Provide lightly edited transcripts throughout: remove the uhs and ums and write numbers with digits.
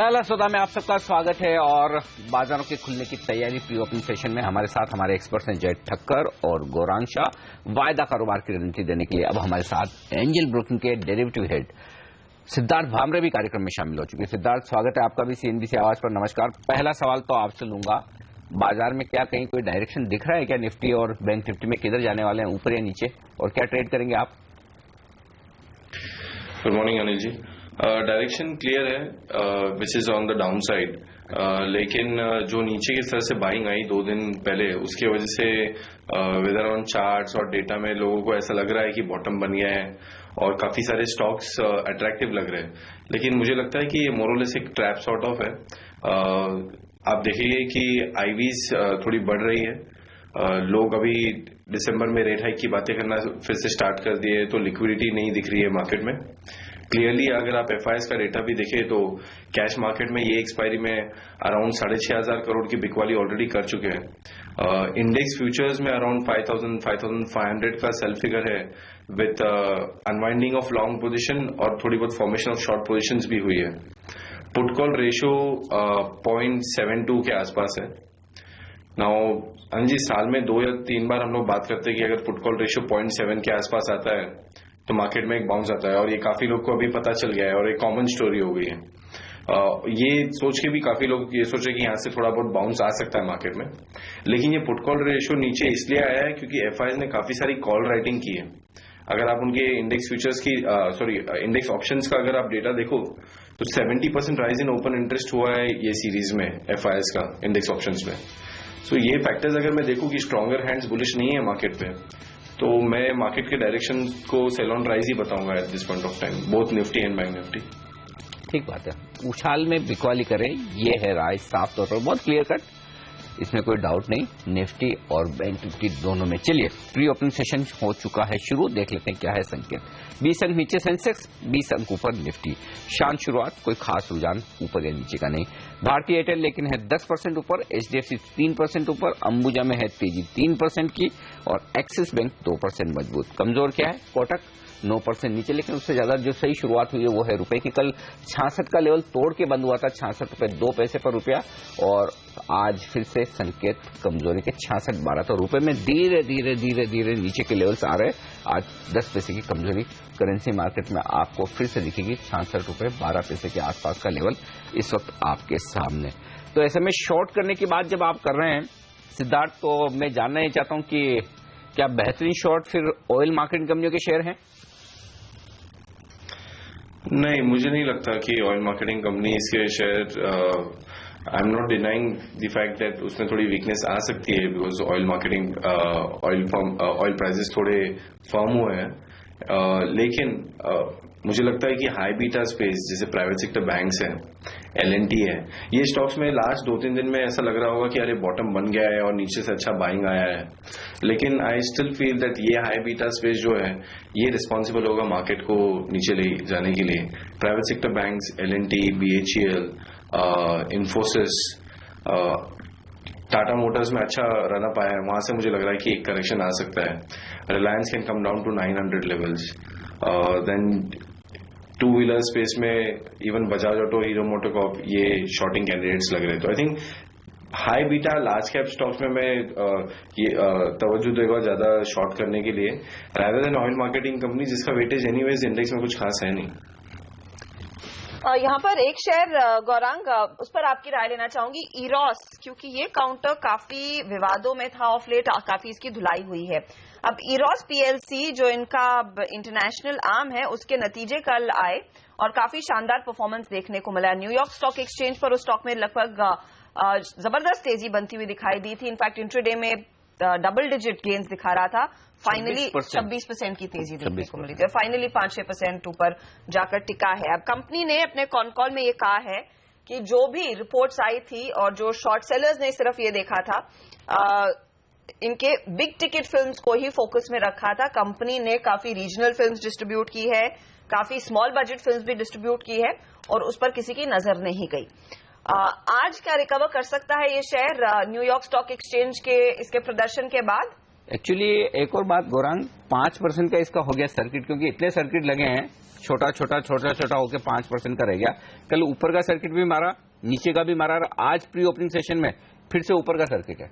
पहला सौदा में आप सबका स्वागत है और बाजारों के खुलने की तैयारी प्री ओपनिंग सेशन में हमारे साथ हमारे एक्सपर्ट्स हैं जय ठक्कर और गौरांग शाह। वायदा कारोबार की रणनीति देने के लिए अब हमारे साथ एंजल ब्रोकिंग के डेरिवेटिव हेड सिद्धार्थ भामरे भी कार्यक्रम में शामिल हो चुके हैं। सिद्धार्थ, स्वागत है आपका भी सीएनबीसी आवाज पर। नमस्कार। पहला सवाल तो आपसे लूंगा, बाजार में क्या कहीं कोई डायरेक्शन दिख रहा है क्या? निफ्टी और बैंक निफ्टी में किधर जाने वाले हैं, ऊपर या नीचे, और क्या ट्रेड करेंगे आप? Good morning Anil ji. Direction clear है, which is on the down side, लेकिन जो नीचे की तरफ से बाइंग आई 2 दिन पहले, उसकी वजह से वेदर ऑन चार्ट्स और डेटा में लोगों को ऐसा लग रहा है कि बॉटम बन गया है और काफी सारे स्टॉक्स अट्रैक्टिव लग रहे हैं। लेकिन मुझे लगता है कि ये मोरलेस एक ट्रैप सॉर्ट ऑफ है। आप देखिए कि आईवीज थोड़ी बढ़ रही है। लोग अभी दिसंबर में रेट हाइक की बातें करना फिर से स्टार्ट कर दिए, तो लिक्विडिटी नहीं दिख रही है मार्केट में। क्लियरली अगर आप एफआईएस का डेटा भी देखें तो कैश मार्केट में ये एक्सपायरी में अराउंड 6,500 करोड़ की बिकवाली ऑलरेडी कर चुके हैं। इंडेक्स फ्यूचर्स में अराउंड 5,500 का सेल फिगर है, with unwinding of long position और थोड़ी बहुत फॉर्मेशन ऑफ शॉर्ट पोजीशंस भी हुई है। पुट कॉल रेशियो 0.72 के आसपास है। नाउ जी, साल में 2 या 3 बार हम लोग बात करते हैं कि अगर पुट कॉल रेशियो 0.7 के आसपास आता है तो मार्केट में एक बाउंस आता है, और ये काफी लोग को अभी पता चल गया है और एक कॉमन स्टोरी हो गई है। ये सोच के भी काफी लोग ये सोचे कि यहां से थोड़ा बहुत बाउंस आ सकता है मार्केट में। लेकिन ये पुट कॉल रेशियो नीचे इसलिए आया है क्योंकि एफआईएस ने काफी सारी कॉल राइटिंग की है। अगर आप उनके इंडेक्स फ्यूचर्स की इंडेक्स ऑप्शंस का अगर आप डेटा देखो तो 70% राइज इन ओपन इंटरेस्ट हुआ है ये सीरीज में एफआईएस का इंडेक्स ऑप्शंस में। सो ये फैक्टर्स अगर मैं देखूं कि स्ट्रॉन्गर हैंड्स बुलिश नहीं है मार्केट पे, तो मैं मार्केट के डायरेक्शन को सेल ऑन राइज ही बताऊंगा at this point of time, both Nifty and bank Nifty. ठीक बात है, उछाल में बिकवाली करें, ये है राय साफ तौर पर, बहुत क्लियर कट, इसमें कोई डाउट नहीं। निफ्टी और बैंक निफ्टी दोनों में। चलिए, प्री ओपनिंग सेशन हो चुका है शुरू, देख लेते हैं क्या है संकेत। 20 अंक नीचे सेंसेक्स, 20 अंक ऊपर निफ्टी। शांत शुरुआत, कोई खास रुझान ऊपर या नीचे का नहीं। भारतीय एयरटेल लेकिन है 10% ऊपर, एचडीएफसी 3% ऊपर, अंबुजा में है तेजी 3% की, और एक्सिस बैंक 2% मजबूत। कमजोर क्या है? कोटक 9% नीचे, लेकिन उससे ज्यादा जो सही शुरुआत हुई है वो है रुपए की। कल 66 का लेवल तोड़ के बंद हुआ था, 66 रुपए 2 पैसे पर रुपया, और आज फिर से संकेत कमजोरी के 66.12। तो रुपए में धीरे धीरे धीरे धीरे नीचे के लेवल्स आ रहे। आज 10 पैसे की कमजोरी करेंसी मार्केट में आपको फिर से दिखेगी। 66 रुपए 12 पैसे के आसपास का लेवल इस वक्त आपके सामने। तो ऐसे में शॉर्ट करने की बात जब आप कर रहे हैं सिद्धार्थ, तो मैं जानना ही चाहता हूं कि क्या बेहतरीन शॉर्ट फिर ऑयल मार्केटिंग कंपनियों के शेयर हैं? नहीं, मुझे नहीं लगता कि ऑयल मार्केटिंग कंपनी इसके share, I am not denying the fact that उसमें थोड़ी वीकनेस आ सकती है, because oil marketing oil prices थोड़े फर्म हुए हैं। लेकिन मुझे लगता है कि हाई बीटा स्पेस जैसे प्राइवेट सेक्टर बैंक्स हैं, एलएनटी है, ये स्टॉक्स में लास्ट 2-3 दिन में ऐसा लग रहा होगा कि अरे बॉटम बन गया है और नीचे से अच्छा बाइंग आया है। लेकिन आई स्टिल फील दैट ये हाई बीटा स्पेस जो है ये रिस्पॉन्सिबल होगा मार्केट को नीचे ले जाने के लिए। Private sector banks, L&T, BHEL, Infosys, Tata Motors में अच्छा रन अप आया है, वहां से मुझे लग रहा है कि एक करेक्शन आ सकता है। Reliance can come down to 900 levels. Then 2 wheeler space में even Bajaj auto, Hero MotoCorp, ये शॉर्टिंग कैंडिडेट्स लग रहे हैं। तो I think high beta large cap stocks में मैं तवज्जो देगा ज्यादा शॉर्ट करने के लिए, rather than oil marketing company जिसका वेटेज एनीवेज इंडेक्स में कुछ खास है नहीं। यहाँ पर एक शेयर गौरांग, उस पर आपकी राय लेना चाहूंगी, इरोस, क्योंकि ये काउंटर काफी विवादों में था ऑफ लेट, काफी इसकी धुलाई हुई है। अब इरोस पीएलसी जो इनका इंटरनेशनल आर्म है, उसके नतीजे कल आए और काफी शानदार परफॉर्मेंस देखने को मिला। न्यूयॉर्क स्टॉक एक्सचेंज पर उस स्टॉक में लगभग जबरदस्त तेजी बनती हुई दिखाई दी थी। इनफैक्ट इंट्राडे में डबल डिजिट गेन्स दिखा रहा था। फाइनली 26% की तेजी देखने को मिली थी, फाइनली 5-6% ऊपर जाकर टिका है। अब कंपनी ने अपने कॉन में ये कहा है कि जो भी रिपोर्ट्स आई थी और जो शॉर्ट सेलर्स ने सिर्फ ये देखा था, इनके बिग टिकट फिल्म्स को ही फोकस में रखा था। कंपनी ने काफी रीजनल फिल्म्स डिस्ट्रीब्यूट की है, काफी स्मॉल बजट फिल्म्स भी डिस्ट्रीब्यूट की है, और उस पर किसी की नजर नहीं गई। आज क्या रिकवर कर सकता है ये शेयर न्यूयॉर्क स्टॉक एक्सचेंज के इसके प्रदर्शन के बाद? एक्चुअली एक और बात गौरांग, 5% का इसका हो गया सर्किट, क्योंकि इतने सर्किट लगे हैं, छोटा छोटा होकर 5% का रह गया। कल ऊपर का सर्किट भी मारा, नीचे का भी मारा, और आज प्री ओपनिंग सेशन में फिर से ऊपर का सर्किट है।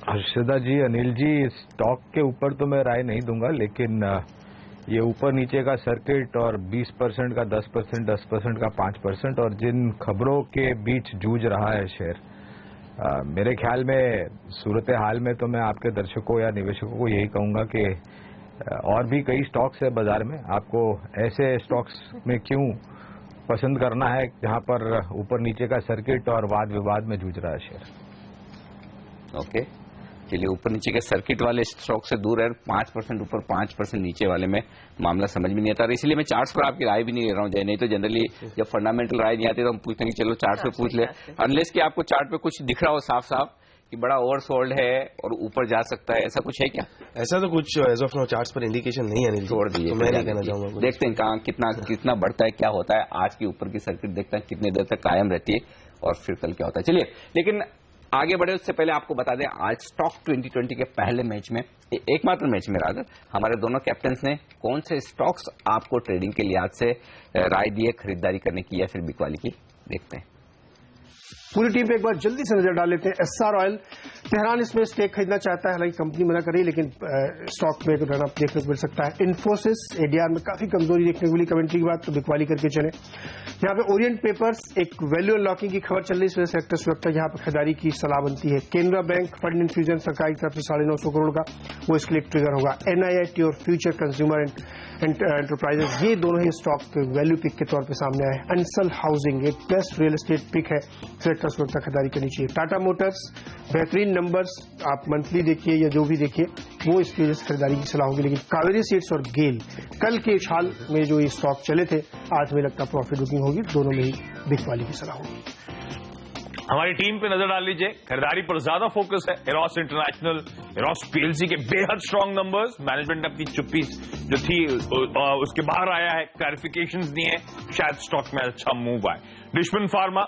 हर्षदा जी, अनिल जी, स्टॉक के ऊपर तो मैं राय नहीं दूंगा, लेकिन ये ऊपर नीचे का सर्किट और 20% का 10%, 10% का 5%, और जिन खबरों के बीच जूझ रहा है शेयर, मेरे ख्याल में सूरत हाल में तो मैं आपके दर्शकों या निवेशकों को यही कहूंगा कि और भी कई स्टॉक्स है बाजार में, आपको ऐसे स्टॉक्स में क्यों पसंद करना है जहां पर ऊपर नीचे का सर्किट और वाद विवाद में जूझ रहा है शेयर। ओके, चलिए ऊपर नीचे के सर्किट वाले स्टॉक से दूर है। 5% ऊपर 5% नीचे वाले में मामला समझ में नहीं आता, इसलिए मैं चार्ट्स पर आपकी राय भी नहीं ले रहा हूं जय। नहीं तो जनरली जब फंडामेंटल राय नहीं आती तो हम पूछते हैं कि चलो चार्ट पे पूछ ले, अनलेस कि आपको चार्ट पे कुछ दिख रहा हो साफ साफ कि बड़ा ओवरसोल्ड है और ऊपर जा सकता है, ऐसा कुछ है क्या? ऐसा तो कुछ एज ऑफ नाउ चार्ट्स पर इंडिकेशन नहीं है। छोड़ दिए, तो मैं नहीं कहना चाहूंगा। देखते हैं कहाँ कितना बढ़ता है, क्या होता है। आज की ऊपर की सर्किट देखते हैं कितनी देर तक कायम रहती है और फिर कल क्या होता है। चलिए, लेकिन आगे बढ़े उससे पहले आपको बता दें, आज स्टॉक 2020 के पहले मैच में, एकमात्र मैच में रादर, हमारे दोनों कैप्टन्स ने कौन से स्टॉक्स आपको ट्रेडिंग के लिहाज से राय दी है खरीदारी करने की या फिर बिकवाली की, देखते हैं। पूरी टीम पे एक बार जल्दी से नजर डाल लेते हैं। एसआर ऑयल तेहरान इसमें स्टेक खरीदना चाहता है, हालांकि कंपनी मना कर रही है, लेकिन स्टॉक में रन अप देखने को मिल सकता है। इन्फोसिस एडीआर में काफी कमजोरी देखने को मिली कमेंट्री के बाद, तो बिकवाली करके चले। यहाँ पे ओरिएंट पेपर्स एक वैल्यू अनलॉकिंग की खबर चल रही है, इस वजह से सेक्टर लगता है यहाँ पर खरीदारी की सलाह बनती है। केनरा बैंक फंड इन्फ्यूजन सरकार की तरफ से 950 करोड़ का, वो इसके लिए ट्रिगर होगा। एनआईआईटी और फ्यूचर कंज्यूमर एंटरप्राइजेस, ये दोनों ही स्टॉक वैल्यू पिक के तौर पर सामने आए। अंसल हाउसिंग एक बेस्ट रियल एस्टेट पिक है, सेक्टर वक्त खरीदारी करनी चाहिए। टाटा मोटर्स बेहतरीन नंबर्स, आप मंथली देखिए या जो भी देखिए, वो इसकी वजह से खरीदारी की सलाह होगी। लेकिन कावेरी सीड्स और गेल कल के उछाल में जो ये स्टॉक चले थे, आज में लगता प्रॉफिट बुकिंग होगी, दोनों में ही बिकवाली की सलाह होगी। हमारी टीम पे नजर डाल लीजिए, खरीदारी पर ज्यादा फोकस है। इरोस इंटरनेशनल, इरोस पीएलसी के बेहद स्ट्रांग नंबर्स, मैनेजमेंट ने अपनी चुप्पी जो थी उसके बाहर आया है, क्लैरिफिकेशंस दिए हैं, शायद स्टॉक में अच्छा मूव आए। डिशमन फार्मा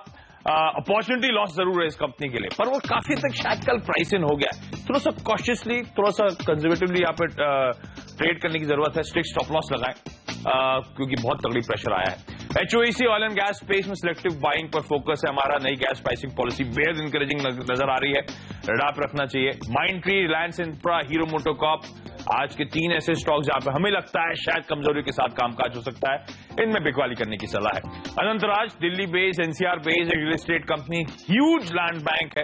अपॉर्चुनिटी लॉस जरूर है इस कंपनी के लिए, पर वो काफी तक शायद कल प्राइस इन हो गया है। थोड़ा सा कॉशियसली, थोड़ा सा कंजर्वेटिवली यहाँ पे ट्रेड करने की जरूरत है। स्ट्रिक्ट स्टॉप लॉस लगाएं क्योंकि बहुत तगड़ी प्रेशर आया है। एचओईसी ऑयल एंड गैस स्पेस में सिलेक्टिव बाइंग पर फोकस है हमारा। नई गैस प्राइसिंग पॉलिसी बेहद इंकरेजिंग नजर आ रही है, रडाप रखना चाहिए। Mindtree, Reliance infra, hero MotoCorp, आज के 3 ऐसे स्टॉक जहां पे हमें लगता है शायद कमजोरी के साथ कामकाज हो सकता है, इनमें बिकवाली करने की सलाह है। Anantraj Delhi based, NCR based real estate company, huge land bank है।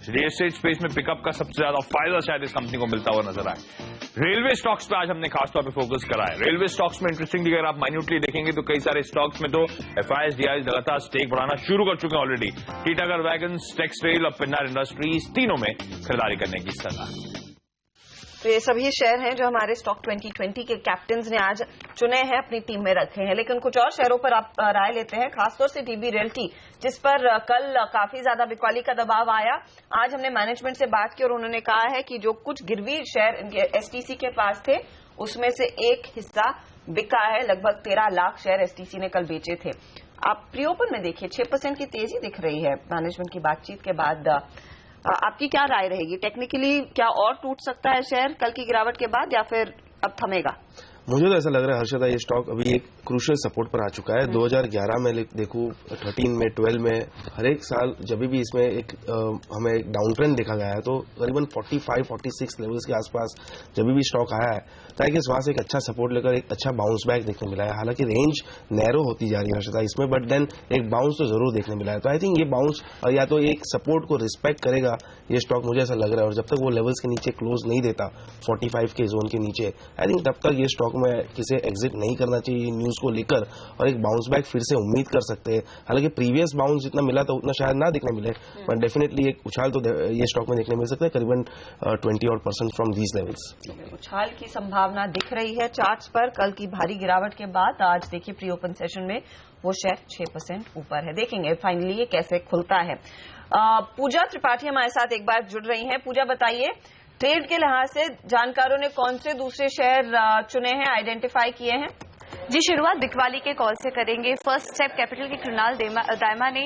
रियल एस्टेट स्पेस में पिकअप का सबसे ज्यादा फायदा शायद इस कंपनी को मिलता हुआ नजर आए। रेलवे स्टॉक्स पे आज हमने खासतौर पे फोकस करा है। रेलवे स्टॉक्स में इंटरेस्टिंगली अगर आप माइन्यूटली देखेंगे तो कई सारे स्टॉक्स में तो एफआईएस, डीआईएस लगातार स्टेक बढ़ाना शुरू कर चुके हैं ऑलरेडी। टीटागढ़ वैगन्स, टेक्सटाइल और पिन्नार इंडस्ट्रीज, तीनों में खरीदारी करने की सलाह। तो ये सभी शेयर हैं जो हमारे स्टॉक 2020 के कैप्टन्स ने आज चुने हैं, अपनी टीम में रखे हैं। लेकिन कुछ और शेयरों पर आप राय लेते हैं, खासतौर से डीबी रियल्टी, जिस पर कल काफी ज्यादा बिकवाली का दबाव आया। आज हमने मैनेजमेंट से बात की और उन्होंने कहा है कि जो कुछ गिरवी शेयर एसटीसी के पास थे, उसमें से एक हिस्सा बिका है। लगभग 13 लाख शेयर एसटीसी ने कल बेचे थे। आप प्री ओपन में देखिए 6% की तेजी दिख रही है मैनेजमेंट की बातचीत के बाद। आपकी क्या राय रहेगी? टेक्निकली क्या और टूट सकता है शेयर कल की गिरावट के बाद, या फिर अब थमेगा? मुझे तो ऐसा लग रहा है हर्षदा, ये स्टॉक अभी एक क्रूशियल सपोर्ट पर आ चुका है। 2011 में देखूं, 13 में, 12 में, हर एक साल जब भी इसमें हमें एक डाउन ट्रेंड देखा गया है, तो करीबन 45-46 लेवल्स के आसपास जब भी स्टॉक आया है, ताकि वहां से एक अच्छा सपोर्ट लेकर एक अच्छा बाउंस बैक देखने मिला है। हालांकि रेंज नैरो होती जा रही है हर्षदा इसमें, बट देन एक बाउंस तो जरूर देखने मिला है। तो आई थिंक ये बाउंस या तो एक सपोर्ट को रिस्पेक्ट करेगा ये स्टॉक, मुझे ऐसा लग रहा है। और जब तक वो लेवल्स के नीचे क्लोज नहीं देता 45 के जोन के नीचे, आई थिंक तब तक ये स्टॉक में किसे एग्जिट नहीं करना चाहिए न्यूज को लेकर, और एक बाउंस बैक फिर से उम्मीद कर सकते हैं। हालांकि प्रीवियस बाउंस जितना मिला था उतना शायद ना देखने मिले, बट डेफिनेटली एक उछाल तो ये स्टॉक में देखने मिल सकता है, करीबन 20% फ्रॉम दीज लेवल्स। उछाल की संभावना दिख रही है चार्ट्स पर कल की भारी गिरावट के बाद। आज देखिए प्री ओपन सेशन में वो शेयर 6% ऊपर है। देखेंगे फाइनली ये कैसे खुलता है। पूजा त्रिपाठी हमारे साथ एक बार जुड़ रही हैं। पूजा, बताइए ट्रेड के लिहाज से जानकारों ने कौन से दूसरे शेयर चुने हैं, आइडेंटिफाई किए हैं? जी, शुरुआत बिकवाली के कॉल से करेंगे। फर्स्ट स्टेप कैपिटल के कृणाल दायमा ने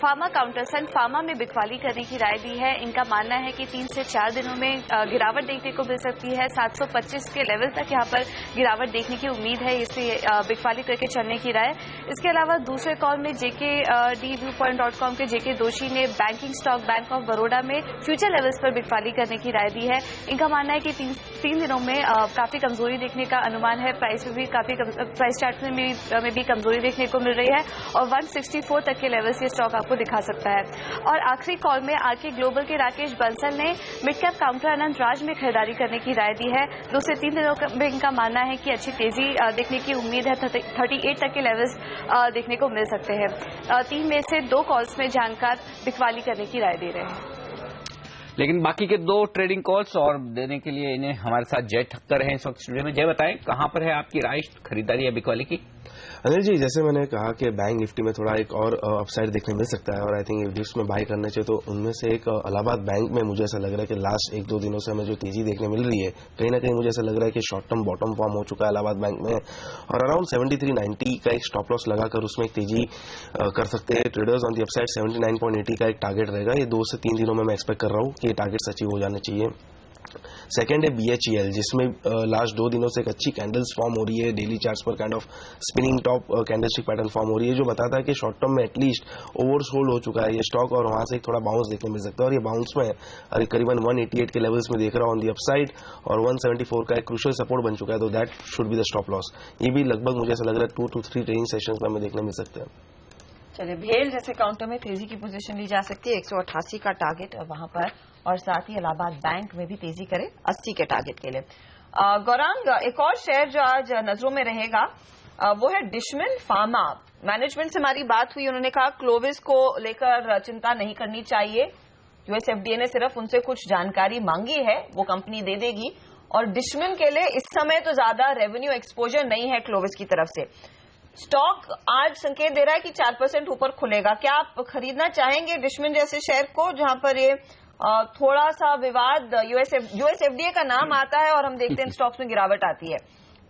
फार्मा काउंटर सन फार्मा में बिकवाली करने की राय दी है। इनका मानना है कि 3 से 4 दिनों में गिरावट देखने को मिल सकती है। 725 के लेवल तक यहाँ पर गिरावट देखने की उम्मीद है, इसलिए बिकवाली करके चलने की राय। इसके अलावा दूसरे कॉल में JKDViewpoint.com के JK दोषी ने banking stock bank of Baroda में फ्यूचर लेवल्स पर बिकवाली करने की राय दी है। इनका मानना है कि 3 दिनों में काफी कमजोरी देखने का अनुमान है। प्राइस में भी काफी प्राइस चार्ट में भी कमजोरी देखने को मिल रही है और 164 तक के लेवल्स ये स्टॉक आपको दिखा सकता है। और आखिरी कॉल में आके ग्लोबल के राकेश बंसल ने मिड कैप काउंटर अनंत राज में खरीदारी करने की राय दी है। 2 से 3 दिनों में इनका मानना है कि अच्छी तेजी देखने की उम्मीद है। 38 तक के लेवल्स देखने को मिल सकते हैं। 3 में से 2 कॉल्स में जानकार बिकवाली करने की राय दे रहे हैं। लेकिन बाकी के 2 ट्रेडिंग कॉल्स और देने के लिए इन्हें हमारे साथ जय ठक्कर हैं इस वक्त स्टूडियो में। जय, बताएं कहां पर है आपकी राय खरीदारी या बिकवाली की? अनिल जी, जैसे मैंने कहा कि बैंक निफ्टी में थोड़ा एक और अपसाइड देखने मिल सकता है और आई थिंक जिसमें बाय करने चाहिए, तो उनमें से एक इलाहाबाद बैंक में मुझे ऐसा लग रहा है कि लास्ट 1-2 दिनों से हमें जो तेजी देखने मिल रही है, कहीं ना कहीं मुझे ऐसा लग रहा है कि शॉर्ट टर्म बॉटम फॉर्म हो चुका है इलाहाबाद बैंक में और अराउंड 73.90 का एक स्टॉप लॉस लगाकर उसमें एक तेजी कर सकते हैं ट्रेडर्स। ऑन दी अपसाइड 79.80 का एक टारगेट रहेगा। ये 2 से 3 दिनों में मैं एक्सपेक्ट कर रहा हूँ कि ये टारगेट्स अचीव हो जाने चाहिए। सेकेंड है BHEL, जिसमें लास्ट 2 दिनों से एक अच्छी कैंडल्स फॉर्म हो रही है। डेली चार्ट्स पर kind of spinning top candlestick pattern form हो रही है, जो बताता है कि शॉर्ट टर्म में एटलीस्ट ओवरसोल्ड हो चुका है ये स्टॉक और वहां से एक थोड़ा बाउंस देखने मिल सकता है। और ये बाउंस में करीबन 188 के लेवल्स में देख रहा हूँ ऑन दी अपसाइड और 174 का एक क्रूशियल सपोर्ट बन चुका है, तो that should be the stop loss. ये भी लगभग मुझे ऐसा लग रहा है 2 to 3 ट्रेडिंग सेशंस में हमें देखने मिल सकते हैं। चलिए, भेल जैसे काउंटर में तेजी की पोजीशन ली जा सकती है, 188 का टारगेट वहां पर, और साथ ही इलाहाबाद बैंक में भी तेजी करे 80 के टारगेट के लिए। गौरांग, एक और शेयर जो आज नजरों में रहेगा वो है डिशमिन फार्मा। मैनेजमेंट से हमारी बात हुई, उन्होंने कहा क्लोविस को लेकर चिंता नहीं करनी चाहिए। USFDA ने सिर्फ उनसे कुछ जानकारी मांगी है, वो कंपनी दे देगी। और डिशमिन के लिए इस समय तो ज्यादा रेवेन्यू एक्सपोजर नहीं है क्लोविस की तरफ से। स्टॉक आज संकेत दे रहा है कि 4% ऊपर खुलेगा। क्या आप खरीदना चाहेंगे डिशमिन जैसे शेयर को, जहां पर ये थोड़ा सा विवाद USFDA का नाम आता है और हम देखते हैं स्टॉक्स में गिरावट आती है,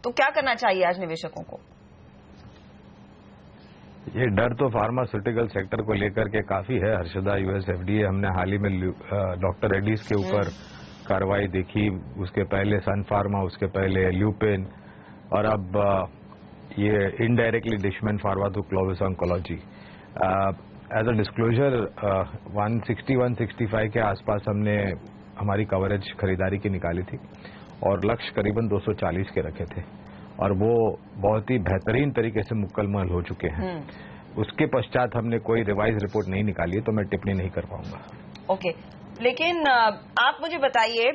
तो क्या करना चाहिए आज निवेशकों को? ये डर तो फार्मास्यूटिकल सेक्टर को लेकर के काफी है हर्षदा। USFDA हमने हाल ही में डॉक्टर रेड्डीज के ऊपर कार्रवाई देखी, उसके पहले सन फार्मा, उसके पहले ल्यूपिन और अब ये indirectly Dishman pharma to Clovis Oncology. As a disclosure 160-165 के आसपास हमने हमारी कवरेज खरीदारी की निकाली थी और लक्ष्य करीबन 240 के रखे थे और वो बहुत ही बेहतरीन तरीके से मुकम्मल हो चुके हैं। उसके पश्चात हमने कोई रिवाइज रिपोर्ट नहीं निकाली है, तो मैं टिप्पणी नहीं कर पाऊंगा। ओके, लेकिन आप मुझे बताइए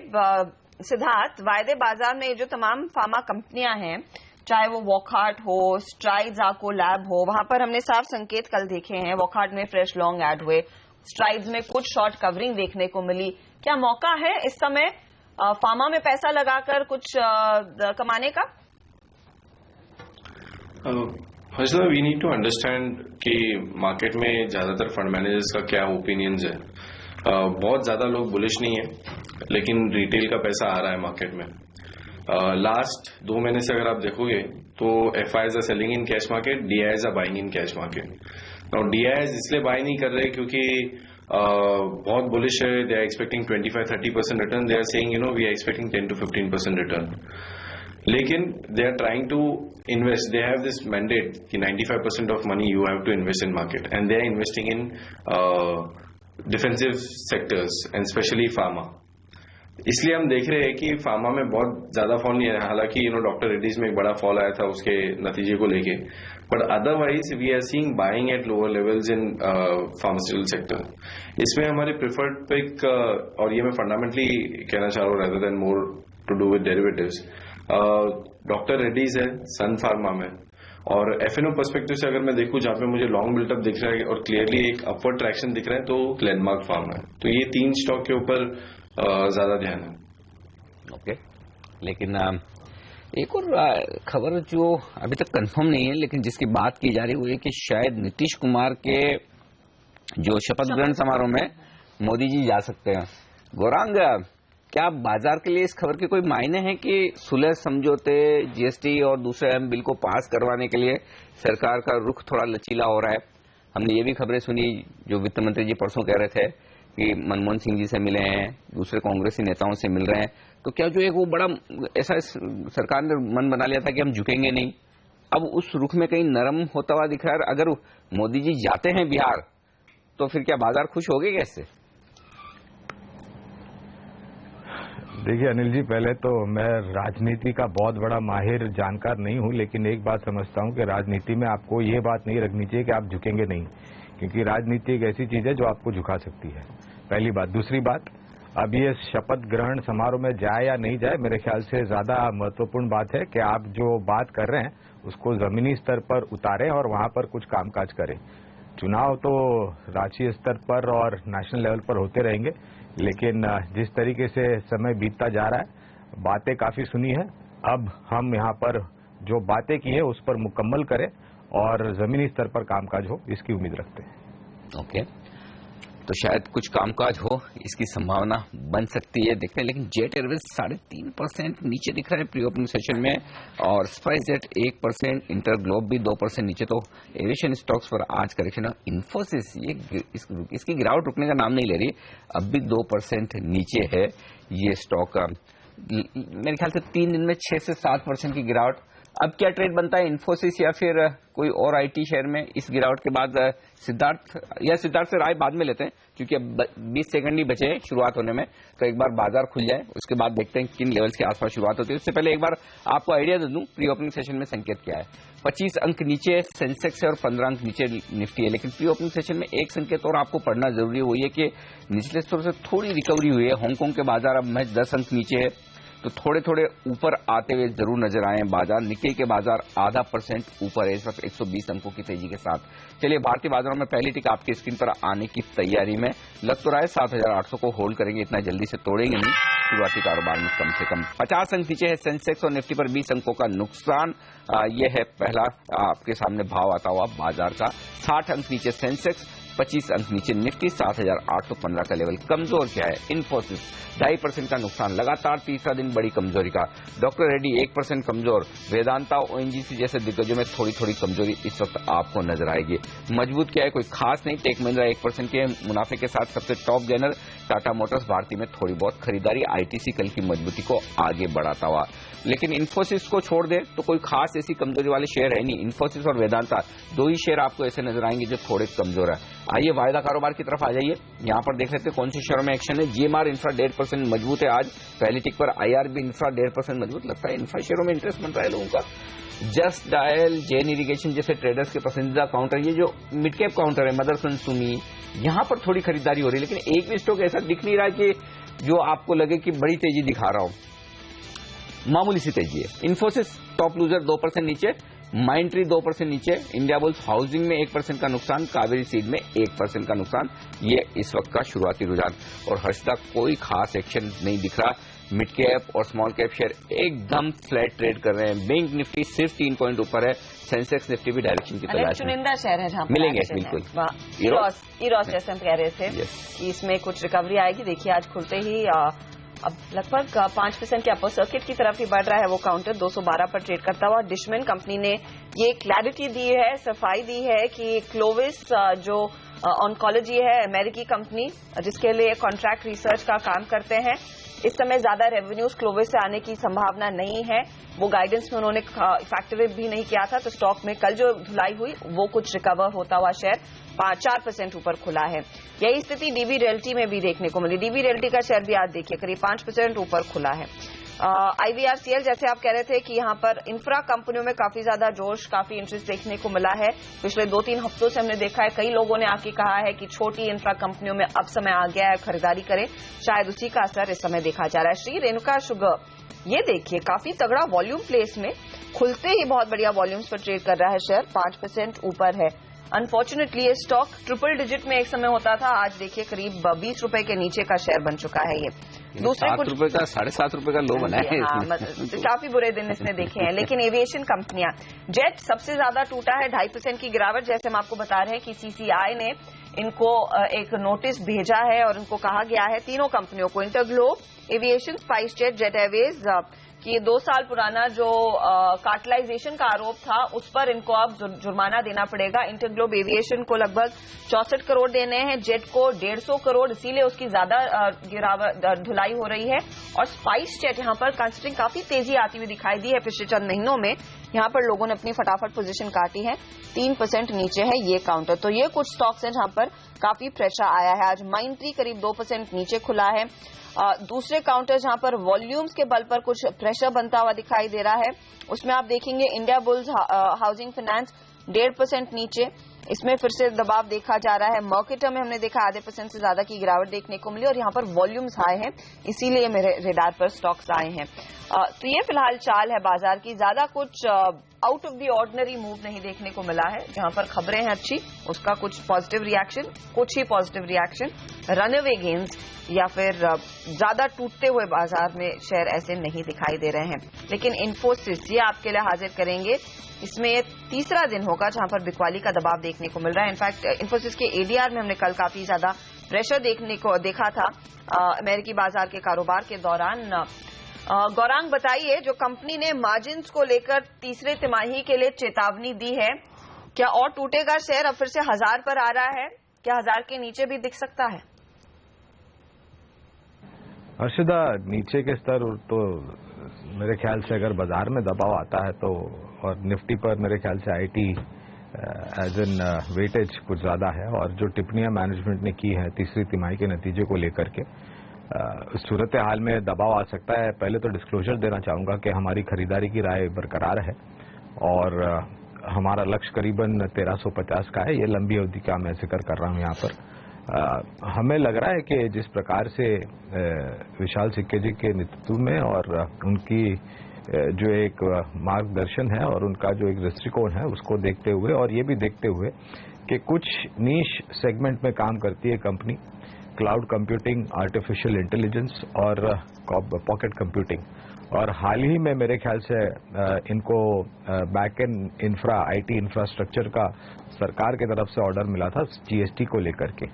सिद्धार्थ, वायदे बाजार में जो तमाम फार्मा कंपनियां हैं, चाहे वो वॉकहार्ट हो, स्ट्राइड्स आको लैब हो, वहां पर हमने साफ संकेत कल देखे हैं। वॉकहार्ट में फ्रेश लॉन्ग ऐड हुए, स्ट्राइड्स में कुछ शॉर्ट कवरिंग देखने को मिली। क्या मौका है इस समय फार्मा में पैसा लगाकर कुछ कमाने का? Harshada, we need to understand कि मार्केट में ज्यादातर फंड मैनेजर्स का क्या ओपिनियंस है। बहुत ज्यादा लोग बुलिश नहीं है, लेकिन रिटेल का पैसा आ रहा है मार्केट में। लास्ट 2 महीने से अगर आप देखोगे तो FIs are selling in cash market, DIs are buying in cash market. और DIs इसलिए बाय नहीं कर रहे क्योंकि बहुत बुलिश है, they are expecting 25-30% return. They are saying we are expecting 10 to 15% return. लेकिन they are trying to invest, they have this mandate कि 95% of money you have to invest in market, and they are investing in defensive sectors and specially pharma. इसलिए हम देख रहे हैं कि pharma में बहुत ज्यादा फॉल नहीं है। हालांकि डॉक्टर रेड्डीज में एक बड़ा फॉल आया था उसके नतीजे को लेके, but otherwise we are seeing buying at lower levels in pharmaceutical sector. इसमें हमारे प्रिफर्ड पिक, और ये मैं फंडामेंटली कहना चाह रहा हूँ rather than more to do with derivatives, doctor Reddy's है सन फार्मा में, और F&O पर्सपेक्टिव से अगर मैं देखूं जहां पे मुझे लॉन्ग बिल्टअप दिख रहा है और क्लियरली एक अपवर्ड ट्रैक्शन दिख रहा है, तो ग्लेनमार्क फार्मा है। तो ये 3 स्टॉक के ऊपर ज्यादा ध्यान है। ओके, लेकिन एक और खबर जो अभी तक कंफर्म नहीं है, लेकिन जिसकी बात की जा रही है, कि शायद नीतीश कुमार के जो शपथ ग्रहण समारोह में मोदी जी जा सकते हैं। गौरांग, क्या बाजार के लिए इस खबर के कोई मायने हैं कि सुलह समझौते, जीएसटी और दूसरे अहम बिल को पास करवाने के लिए सरकार का रुख थोड़ा लचीला हो रहा है? हमने ये भी खबरें सुनी, जो वित्त मंत्री जी परसों कह रहे थे कि मनमोहन सिंह जी से मिले हैं, दूसरे कांग्रेसी नेताओं से मिल रहे हैं, तो क्या जो एक वो बड़ा ऐसा सरकार ने मन बना लिया था कि हम झुकेंगे नहीं, अब उस रुख में कहीं नरम होता हुआ दिख रहा है? अगर मोदी जी जाते हैं बिहार तो फिर क्या बाजार खुश हो गए कैसे? देखिए अनिल जी, पहले तो मैं राजनीति का बहुत बड़ा माहिर जानकार नहीं हूं, लेकिन एक बात समझता हूं कि राजनीति में आपको ये बात नहीं रखनी चाहिए कि आप झुकेंगे नहीं, क्योंकि राजनीति एक ऐसी चीज है जो आपको झुका सकती है, पहली बात। दूसरी बात, अब ये शपथ ग्रहण समारोह में जाए या नहीं जाए, मेरे ख्याल से ज्यादा महत्वपूर्ण बात है कि आप जो बात कर रहे हैं उसको जमीनी स्तर पर उतारें और वहां पर कुछ कामकाज करें। चुनाव तो राष्ट्रीय स्तर पर और नेशनल लेवल पर होते रहेंगे, लेकिन जिस तरीके से समय बीतता जा रहा है, बातें काफी सुनी है, अब हम यहाँ पर जो बातें की है उस पर मुकम्मल करें और जमीनी स्तर पर कामकाज हो, इसकी उम्मीद रखते हैं। ओके, तो शायद कुछ कामकाज हो, इसकी संभावना बन सकती है, देखते हैं। लेकिन जेट एयरवेज 3.5% नीचे दिख रहा है प्री ओपनिंग सेशन में, और स्पाइसजेट 1%, इंटरग्लोब भी 2% नीचे। तो एविएशन स्टॉक्स पर आज करेक्शन है। इन्फोसिस इसकी गिरावट रुकने का नाम नहीं ले रही, अब भी 2% नीचे है ये स्टॉक। मेरे ख्याल से 3 दिन में 6 से 7% की गिरावट। अब क्या ट्रेड बनता है, इन्फोसिस या फिर कोई और आईटी शेयर में इस गिरावट के बाद? सिद्धार्थ से राय बाद में लेते हैं, क्योंकि अब 20 सेकंड ही बचे हैं शुरुआत होने में, तो एक बार बाजार खुल जाए उसके बाद देखते हैं किन लेवल्स के आसपास शुरुआत होती है। उससे पहले एक बार आपको आइडिया दे दूं प्री ओपनिंग सेशन में संकेत क्या है। 25 अंक नीचे सेंसेक्स है और 15 अंक नीचे निफ्टी है, लेकिन प्री ओपनिंग सेशन में एक संकेत और आपको पढ़ना जरूरी है, वो ये कि निचले स्तर से थोड़ी रिकवरी हुई है। हांगकांग के बाजार अब महज 10 अंक नीचे है, तो थोड़े थोड़े ऊपर आते हुए जरूर नजर आए हैं बाजार। निक्केई के बाजार 0.5% ऊपर है इस वक्त 120 अंकों की तेजी के साथ। चलिए, भारतीय बाजारों में पहली टिक आपकी स्क्रीन पर आने की तैयारी में। लग तो रहा है 7,800 को होल्ड करेंगे, इतना जल्दी से तोड़ेंगे नहीं। शुरुआती कारोबार में कम से कम 50 अंक नीचे है सेंसेक्स और निफ्टी पर 20 अंकों का नुकसान। यह है पहला आपके सामने भाव आता हुआ बाजार का। 60 अंक नीचे सेंसेक्स, 25 अंक नीचे निफ्टी, 7,815 का लेवल। कमजोर क्या है? इन्फोसिस 2.5% का नुकसान, लगातार तीसरा दिन बड़ी कमजोरी का। डॉक्टर रेड्डी 1% कमजोर। वेदांता, ओएनजीसी जैसे दिग्गजों में थोड़ी थोड़ी कमजोरी इस वक्त आपको नजर आएगी। मजबूत क्या है? कोई खास नहीं। टेक महिंद्रा 1% के मुनाफे के साथ सबसे टॉप गेनर। टाटा मोटर्स, भारतीय में थोड़ी बहुत खरीदारी। आईटीसी कल की मजबूती को आगे बढ़ाता हुआ। लेकिन इन्फोसिस को छोड़ दे तो कोई खास ऐसी कमजोरी वाले शेयर है नहीं। इन्फोसिस और वेदांता 2 ही शेयर आपको ऐसे नजर आएंगे जो थोड़े कमजोर है। आइए वायदा कारोबार की तरफ आ जाइए, यहाँ पर देख लेते हैं कौन से शेयरों में एक्शन है। जीएमआर इंफ्रा 1.5% मजबूत है आज पहली टिक पर। आईआरबी इंफ्रा 1.5% मजबूत। लगता है इंफ्रा शेयरों में इंटरेस्ट बन रहा है लोगों का। जस्ट डायल, जेन इरिगेशन जैसे ट्रेडर्स के पसंदीदा काउंटर, ये जो मिड कैप काउंटर है, मदरसन सुमी, यहाँ पर थोड़ी खरीदारी हो रही है। लेकिन एक भी स्टॉक ऐसा दिख नहीं रहा कि जो आपको लगे कि बड़ी तेजी दिखा रहा हो, मामूली सी तेजी है। इन्फोसिस टॉप लूजर 2% नीचे, माइंट्री 2% नीचे, इंडिया बुल्स हाउसिंग में 1% का नुकसान, कावेरी सीड में 1% का नुकसान। ये इस वक्त का शुरुआती रुझान। और हर्षदा कोई खास एक्शन नहीं दिख रहा। मिड कैप और स्मॉल कैप शेयर एकदम फ्लैट ट्रेड कर रहे हैं। बैंक निफ्टी सिर्फ 3 पॉइंट ऊपर है। सेंसेक्स निफ्टी भी डायरेक्शन की तलाश में। चुनिंदा शेयर है जहां मिलेंगे बिल्कुल। इरोस जैसे हम कह रहे थे कि इसमें कुछ रिकवरी आएगी। देखिए आज खुलते ही अब लगभग 5% के अपर सर्किट की तरफ ही बढ़ रहा है वो काउंटर। 212 पर ट्रेड करता हुआ। डिशमैन कंपनी ने ये क्लैरिटी दी है, सफाई दी है कि क्लोविस जो ऑन्कोलॉजी है, अमेरिकी कंपनी जिसके लिए कॉन्ट्रैक्ट रिसर्च का काम करते हैं, इस समय ज्यादा रेवेन्यूज क्लोविस से आने की संभावना नहीं है। वो गाइडेंस में उन्होंने फैक्टर भी नहीं किया था, तो स्टॉक में कल जो धुलाई हुई वो कुछ रिकवर होता हुआ शेयर 4% ऊपर खुला है। यही स्थिति डीबी रियल्टी में भी देखने को मिली। डीबी रियल्टी का शेयर भी आज देखिए करीब 5% ऊपर खुला है। आईवीआरसीएल जैसे आप कह रहे थे कि यहाँ पर इंफ्रा कंपनियों में काफी ज्यादा जोश, काफी इंटरेस्ट देखने को मिला है। पिछले 2-3 हफ्तों से हमने देखा है कई लोगों ने आके कहा है कि छोटी इंफ्रा कंपनियों में अब समय आ गया है खरीदारी करें। शायद उसी का असर इस समय देखा जा रहा है। श्री रेणुका शुगर, ये देखिए काफी तगड़ा वॉल्यूम प्लेस में खुलते ही बहुत बढ़िया वॉल्यूम्स पर ट्रेड कर रहा है शेयर, 5% ऊपर है। अनफॉर्चुनेटली ये स्टॉक ट्रिपल डिजिट में एक समय होता था, आज देखिए करीब 20 रुपए के नीचे का शेयर बन चुका है। ये दूसरे कुछ रुपए का 7.5 रुपए का लो बना है। तो काफी बुरे दिन इसने देखे हैं। लेकिन एविएशन कंपनियां, जेट सबसे ज्यादा टूटा है, 2.5% की गिरावट। जैसे हम आपको बता रहे हैं कि सीसीआई ने इनको एक नोटिस भेजा है और इनको कहा गया है, तीनों कंपनियों को, InterGlobe aviation, SpiceJet, jet Airways, कि ये 2 साल पुराना जो कार्टलाइजेशन का आरोप था उस पर इनको अब जुर्माना देना पड़ेगा। इंटरग्लोब एविएशन को लगभग 64 करोड़ देने हैं, जेट को 150 करोड़, इसीलिए उसकी ज्यादा धुलाई हो रही है। और स्पाइसजेट यहां पर कंसिडरिंग काफी तेजी आती हुई दिखाई दी है पिछले चंद महीनों में, यहां पर लोगों ने अपनी फटाफट पोजीशन काटी है, 3% नीचे है ये काउंटर। तो ये कुछ स्टॉक्स हैं जहां पर काफी प्रेशर आया है। आज माइंट्री करीब 2% नीचे खुला है। दूसरे काउंटर जहां पर वॉल्यूम्स के बल पर कुछ प्रेशर बनता हुआ दिखाई दे रहा है, उसमें आप देखेंगे इंडिया बुल्स हाउसिंग फाइनेंस 1.5% नीचे, इसमें फिर से दबाव देखा जा रहा है। मर्केटर में हमने देखा 0.5% से ज्यादा की गिरावट देखने को मिली और यहां पर वॉल्यूम्स हाई हैं, इसीलिए मेरे रेडार पर स्टॉक्स आए हैं। तो ये फिलहाल चाल है बाजार की, ज्यादा कुछ out of the ordinary move नहीं देखने को मिला है। जहां पर खबरें हैं अच्छी, उसका कुछ पॉजिटिव रिएक्शन, कुछ ही पॉजिटिव रिएक्शन, रनअवे गेन्स या फिर ज्यादा टूटते हुए बाजार में शेयर ऐसे नहीं दिखाई दे रहे हैं। लेकिन इन्फोसिस, ये आपके लिए हाजिर करेंगे, इसमें ये तीसरा दिन होगा जहां पर बिकवाली का दबाव देखने को मिल रहा है। इनफैक्ट इन्फोसिस के एडीआर में हमने कल काफी ज्यादा प्रेशर देखा था अमेरिकी बाजार के कारोबार के दौरान। गौरांग, बताइए, जो कंपनी ने मार्जिन्स को लेकर तीसरे तिमाही के लिए चेतावनी दी है, क्या और टूटेगा शेयर? अब फिर से 1000 पर आ रहा है, क्या 1000 के नीचे भी दिख सकता है? हर्षदा, नीचे के स्तर तो मेरे ख्याल से अगर बाजार में दबाव आता है तो, और निफ्टी पर मेरे ख्याल से आईटी एज एन वेटेज कुछ ज्यादा है, और जो टिप्पणियां मैनेजमेंट ने की है तीसरी तिमाही के नतीजे को लेकर के, उस सूरत हाल में दबाव आ सकता है। पहले तो डिस्क्लोजर देना चाहूंगा कि हमारी खरीदारी की राय बरकरार है और हमारा लक्ष्य करीबन 1350 का है। ये लंबी अवधि का मैं जिक्र कर रहा हूं यहाँ पर। हमें लग रहा है कि जिस प्रकार से विशाल सिक्के जी के नेतृत्व में और उनकी जो एक मार्गदर्शन है और उनका जो एक दृष्टिकोण है, उसको देखते हुए और ये भी देखते हुए कि कुछ नीश सेगमेंट में काम करती है company, cloud computing, artificial intelligence और पॉकेट कंप्यूटिंग, और हाल ही में मेरे ख्याल से इनको back and infra, IT infrastructure का सरकार की तरफ से ऑर्डर मिला था जीएसटी को लेकर के।